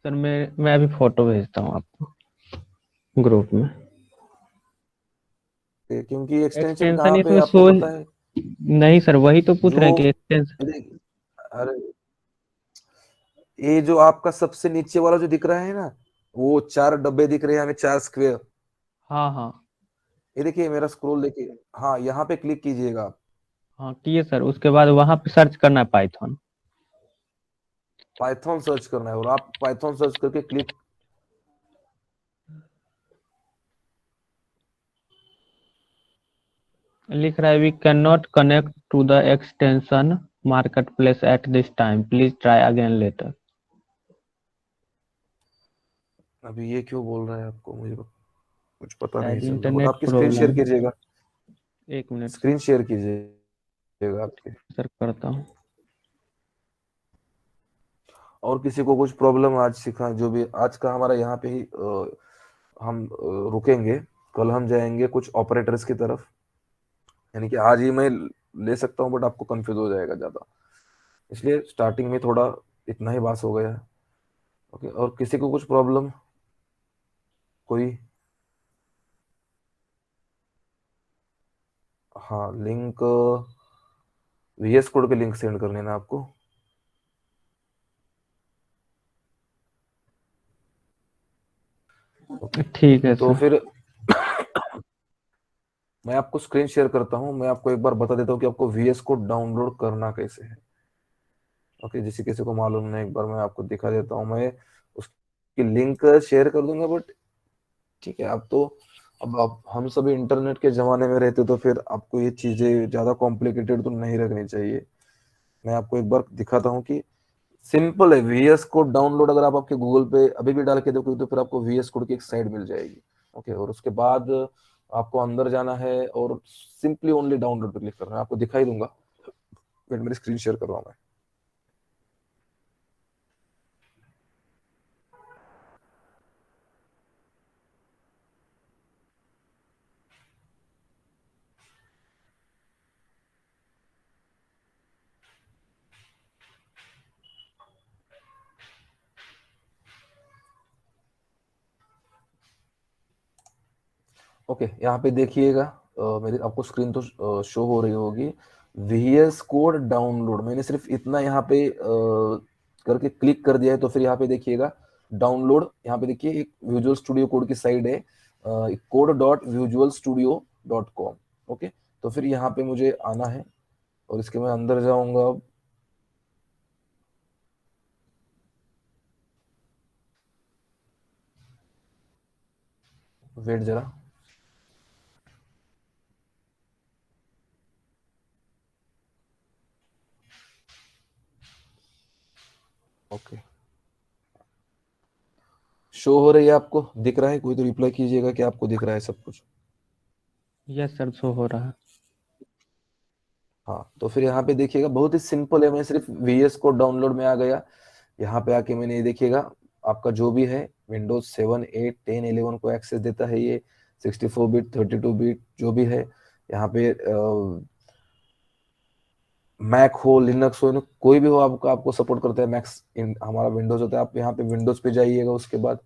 सर मैं अभी फोटो भेजता हूँ आपको ग्रुप में। क्योंकि एक्सटेंशन एक्सटेंशन कहाँ पे इसमें आपको शो पता है? नहीं सर, वही तो पूछ जो रहे हैं कि एक्सटेंशन। अरे ये जो आपका सबसे नीचे वाला जो दिख रहा है ना, वो 4 डब्बे दिख रहे हैं हमें, 4 स्क्वायर। हाँ हाँ। ये देखिए मेरा स्क्रॉल देखिए, हाँ यहाँ पे क्लिक कीजिएगा आप। हाँ किए सर, उसके बाद वहां पे सर्च करना है पाइथन। पाइथन सर्च करना है और आप पाइथन सर्च करके क्लिक। लिख रहा है we can not connect to the extension marketplace at this time, please try again later. अभी ये क्यों बोल रहा है आपको, मुझे कुछ पता नहीं शायद चल रहा, बट इंटरनेट आपकी स्क्रीन शेयर प्रॉब्लम है। कीजिएगा। एक मिनट स्क्रीन शेयर कीजिएगा आपके। सर करता हूँ। और किसी को कुछ प्रॉब्लम आज सीखा, जो भी आज का हमारा यहाँ पे ही हम रुकेंगे। कल हम जाएंगे कुछ ऑपरेटर्स की तरफ, यानी कि आज ही मैं ले सकता हूँ बट आपको कंफ्यूज हो जाएगा ज्यादा, इसलिए स्टार्टिंग में थोड़ा इतना ही बात हो गया है। ओके, और किसी को कुछ प्रॉब्लम, कोई? हाँ, लिंक VS कोड के लिंक सेंड करने ना आपको। ओके, ठीक है तो सर। फिर मैं आपको स्क्रीन शेयर करता हूँ। मैं आपको एक बार बता देता हूँ कि आपको VS कोड डाउनलोड करना कैसे है। ओके, जिसे किसी को मालूम नहीं, एक बार मैं आपको दिखा देता हूँ। मैं उसकी लिंक शेयर कर दूंगा, बट ठीक है, अब तो अब आप हम सभी इंटरनेट के जमाने में रहते, तो फिर आपको ये चीजें ज्यादा कॉम्प्लिकेटेड तो नहीं रखनी चाहिए। मैं आपको एक बार दिखाता हूँ कि सिंपल है। VS कोड डाउनलोड अगर आप आपके गूगल पे अभी भी डाल के देखोगे तो फिर आपको VS कोड की एक साइट मिल जाएगी। ओके, और उसके बाद आपको अंदर जाना है और सिंपली ओनली डाउनलोड पे क्लिक करना है। आपको दिखाई दूंगा, वेट मेरी स्क्रीन शेयर कर रहा हूँ मैं। ओके, यहाँ पे देखिएगा, मेरी आपको स्क्रीन तो शो हो रही होगी। VS कोड डाउनलोड, मैंने सिर्फ इतना यहाँ पे करके क्लिक कर दिया है। तो फिर यहाँ पे देखिएगा डाउनलोड, यहाँ पे देखिए एक विजुअल स्टूडियो कोड की साइड है, code.visualstudio.com। ओके, तो फिर यहाँ पे मुझे आना है और इसके मैं अंदर जाऊंगा। वेट जरा। ओके, शो हो रही है, आपको दिख रहा है? कोई तो रिप्लाई कीजिएगा कि आपको दिख रहा है सब कुछ। यस सर, शो हो रहा है। हाँ, तो फिर यहाँ पे देखिएगा बहुत ही सिंपल है। मैं सिर्फ VS कोड डाउनलोड में आ गया। यहाँ पे आके मैंने ये देखिएगा, आपका जो भी है विंडोज 7 8 10 11 को एक्सेस देता है ये। 64 बिट 32 बिट जो भी है यहाँ पे, मैक हो लिनक्स हो, कोई भी हो आपका, आपको सपोर्ट करता है। मैक्स हमारा विंडोज होता है। आप यहाँ पे विंडोज पे जाइएगा, उसके बाद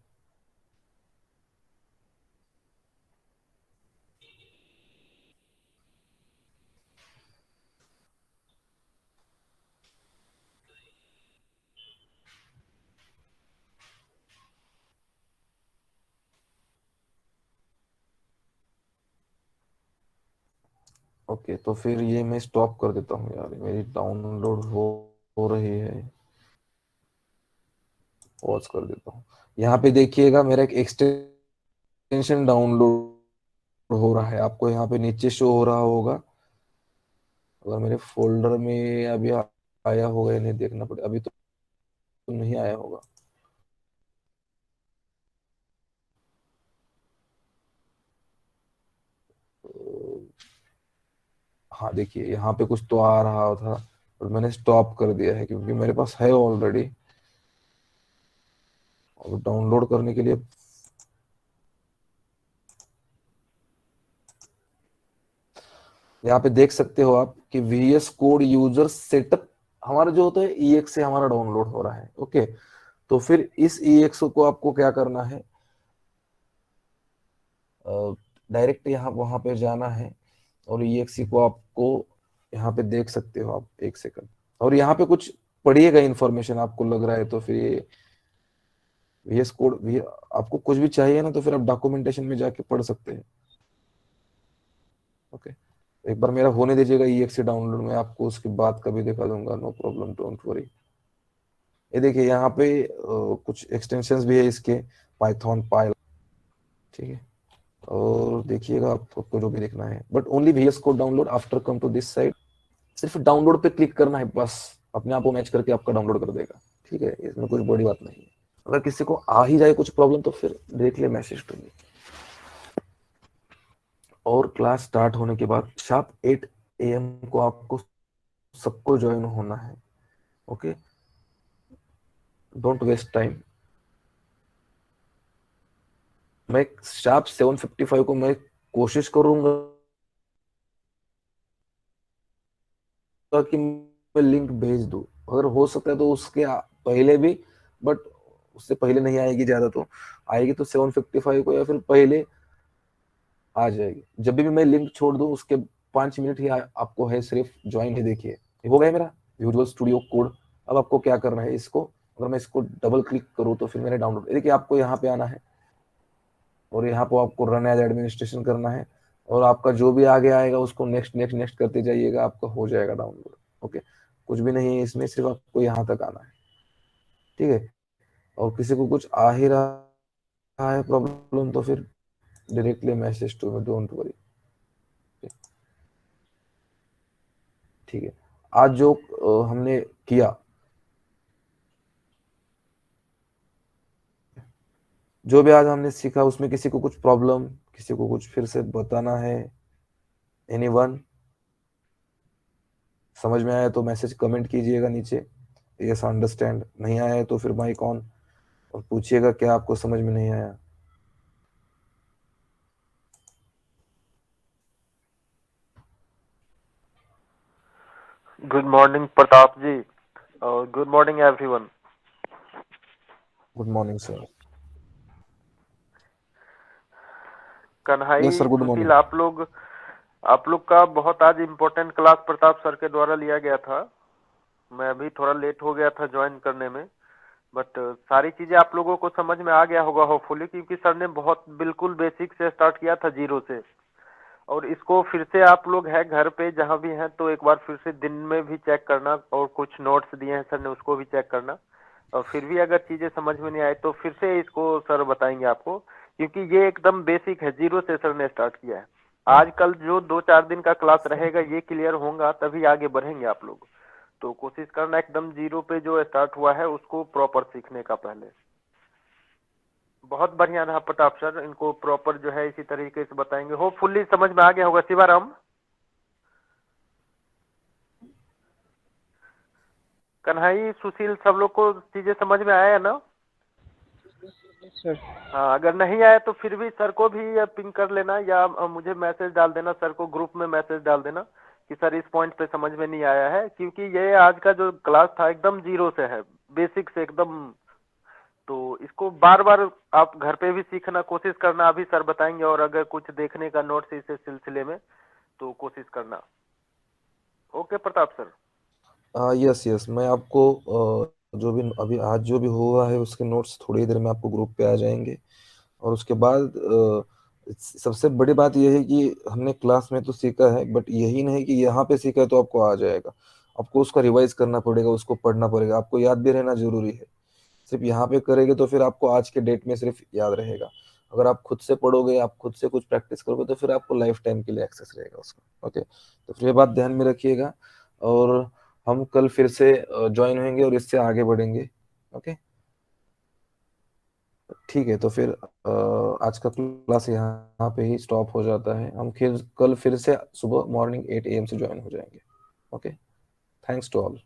ओके, तो फिर ये मैं स्टॉप कर देता हूँ यार, मेरी डाउनलोड हो रही है। पॉज कर देता हूँ। यहाँ पे देखिएगा मेरा एक एक्सटेंशन डाउनलोड हो रहा है, आपको यहाँ पे नीचे शो हो रहा होगा। अगर मेरे फोल्डर में अभी आया होगा या नहीं देखना पड़ेगा, अभी तो नहीं आया होगा। हाँ देखिए यहाँ पे कुछ तो आ रहा था और मैंने स्टॉप कर दिया है क्योंकि मेरे पास है ऑलरेडी। और डाउनलोड करने के लिए यहाँ पे देख सकते हो आप कि VS कोड यूजर सेटअप हमारा जो होता है EX से हमारा डाउनलोड हो रहा है। ओके, तो फिर इस EX को आपको क्या करना है, डायरेक्ट यहाँ वहां पे जाना है और EXE को आपको यहाँ पे देख सकते हो आप, एक सेकंड। और यहाँ पे कुछ पढ़िएगा इन्फॉर्मेशन, आपको लग रहा है तो फिर ये VS कोड भी आपको कुछ भी चाहिए ना तो फिर आप डॉक्यूमेंटेशन में जाके पढ़ सकते हैं। ओके, एक बार मेरा होने दीजिएगा EXE डाउनलोड, में आपको उसके बाद कभी दिखा दूंगा, नो प्रॉब्लम, डोंट वरी। ये देखिए यहाँ पे कुछ एक्सटेंशंस भी है इसके, पाइथन पाई, ठीक है। और देखिएगा आपको जो भी देखना है, but only VS code download after come to this side. सिर्फ डाउनलोड पे क्लिक करना है बस, अपने आप को मैच करके आपका डाउनलोड कर देगा, ठीक है। इसमें कोई बड़ी बात नहीं है। अगर किसी को आ ही जाए कुछ प्रॉब्लम तो फिर देख ले मैसेज टू मी। और क्लास स्टार्ट होने के बाद शार्प 8 AM को आपको सबको ज्वाइन होना है। Okay, don't waste time. मैं शार्प 7:55 को मैं कोशिश करूंगा कि मैं लिंक भेज दूं, अगर हो सकता है तो उसके पहले भी, बट उससे पहले नहीं आएगी, ज्यादा तो आएगी तो 7:55 को या फिर पहले आ जाएगी। जब भी मैं लिंक छोड़ दूं उसके 5 मिनट ही आपको है सिर्फ ज्वाइन है। देखिए ये हो गया मेरा विजुअल स्टूडियो कोड। अब आपको क्या करना है, इसको अगर मैं इसको डबल क्लिक करूं तो फिर मेरे डाउनलोड, देखिए आपको यहाँ पे आना है और यहाँ पे आपको रन एज एडमिनिस्ट्रेशन करना है और आपका जो भी आगे आएगा उसको नेक्स्ट नेक्स्ट नेक्स्ट करते जाइएगा, आपका हो जाएगा डाउनलोड। ओके, कुछ भी नहीं है इसमें, सिर्फ आपको यहाँ तक आना है, ठीक है। और किसी को कुछ आ ही रहा है प्रॉब्लम तो फिर directly message to me, don't worry, ठीक है। आज जो हमने किया, जो भी आज हमने सीखा उसमें किसी को कुछ प्रॉब्लम, किसी को कुछ फिर से बताना है, एनीवन समझ में आया तो मैसेज कमेंट कीजिएगा नीचे, यस अंडरस्टैंड, नहीं आया है तो फिर माइक ऑन और पूछिएगा क्या आपको समझ में नहीं आया। गुड मॉर्निंग प्रताप जी और good morning everyone. Good morning sir. Kanhai, yes sir, good Sushil, morning. आप लोग का बहुत आज इम्पोर्टेंट क्लास प्रताप सर के द्वारा लिया गया था। मैं भी थोड़ा लेट हो गया था ज्वाइन करने में, बट सारी चीजें आप लोगों को समझ में आ गया होगा होपफुली, क्योंकि सर ने बहुत बिल्कुल बेसिक से स्टार्ट किया था, जीरो से। और इसको फिर से आप लोग है घर पे जहाँ भी हैं तो एक बार फिर से दिन में भी चेक करना, और कुछ नोट्स दिए हैं सर ने उसको भी चेक करना। और फिर भी अगर चीजें समझ में नहीं आए तो फिर से इसको सर बताएंगे आपको, क्योंकि ये एकदम बेसिक है, जीरो से सर ने स्टार्ट किया है। आजकल जो 2-4 दिन का क्लास रहेगा ये क्लियर होगा तभी आगे बढ़ेंगे आप लोग। तो कोशिश करना एकदम जीरो पे जो स्टार्ट हुआ है उसको प्रॉपर सीखने का पहले। बहुत बढ़िया रहा प्रताप सर, इनको प्रॉपर जो है इसी तरीके से बताएंगे, होपफुली समझ में आ गया होगा। शिवाराम, कन्हई, सुशील, सब लोग को चीजें समझ में आया ना? सर हाँ, अगर नहीं आया तो फिर भी सर को भी पिंग कर लेना या मुझे मैसेज डाल देना, सर को ग्रुप में मैसेज डाल देना कि सर इस पॉइंट पे समझ में नहीं आया है, क्योंकि ये आज का जो क्लास था एकदम जीरो से है, बेसिक से एकदम। तो इसको बार बार आप घर पे भी सीखना कोशिश करना, अभी सर बताएंगे। और अगर कुछ देखने का नोट्स इस सिलसिले में तो कोशिश करना। Okay Pratap sir. Yes yes, मैं आपको जो भी अभी आज जो भी हुआ है उसके नोट्स थोड़ी देर में आपको ग्रुप पे आ जाएंगे। और उसके बाद सबसे बड़ी बात यह है कि हमने क्लास में तो सीखा है, बट यही नहीं कि यहाँ पे सीखा है तो आपको आ जाएगा। आपको उसका रिवाइज करना पड़ेगा, उसको पढ़ना पड़ेगा, आपको याद भी रहना जरूरी है। सिर्फ यहाँ पे करेंगे तो फिर आपको आज के डेट में सिर्फ याद रहेगा। अगर आप खुद से पढ़ोगे, आप खुद से कुछ प्रैक्टिस करोगे तो फिर आपको लाइफ टाइम के लिए एक्सेस रहेगा उसका। ओके, तो फिर ये बात ध्यान में रखिएगा और हम कल फिर से ज्वाइन होंगे और इससे आगे बढ़ेंगे। ओके। ठीक है, तो फिर आज का क्लास यहाँ पे ही स्टॉप हो जाता है। हम फिर कल फिर से सुबह मॉर्निंग 8 AM से ज्वाइन हो जाएंगे। Okay, thanks to all.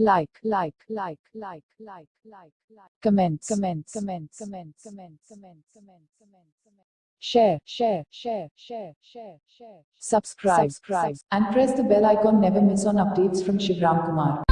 like, comment, share, subscribe, and press the bell icon. Never miss on updates from Shivram Kumar.